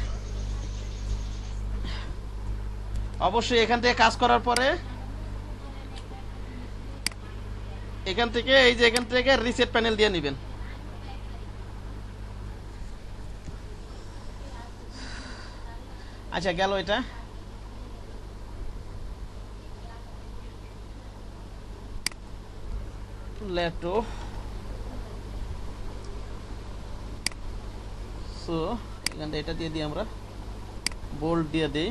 অবশ্যই এখান থেকে কাজ করার পরে এখান থেকে এই যে এখান থেকে রিসেট প্যানেল দিয়ে নেবেন। আচ্ছা গেল এটা। লেটো সো এখান থেকে এটা দিয়ে দিই, আমরা বোল্ড দিয়ে দিই।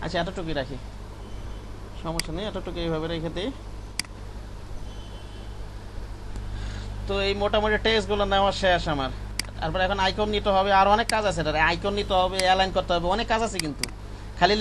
আচ্ছা এতটুকুই রাখি, সমস্যা নেই, এতটুকু এইভাবে রেখে দিই। তো এই মোটামুটি টেক্সট গুলো নেওয়া শেষ আমার। তারপরে এখন আইকন নিতে হবে, আর অনেক কাজ আছে, আইকন নিতে হবে, অ্যালাইন করতে হবে, অনেক কাজ আছে কিন্তু। খালি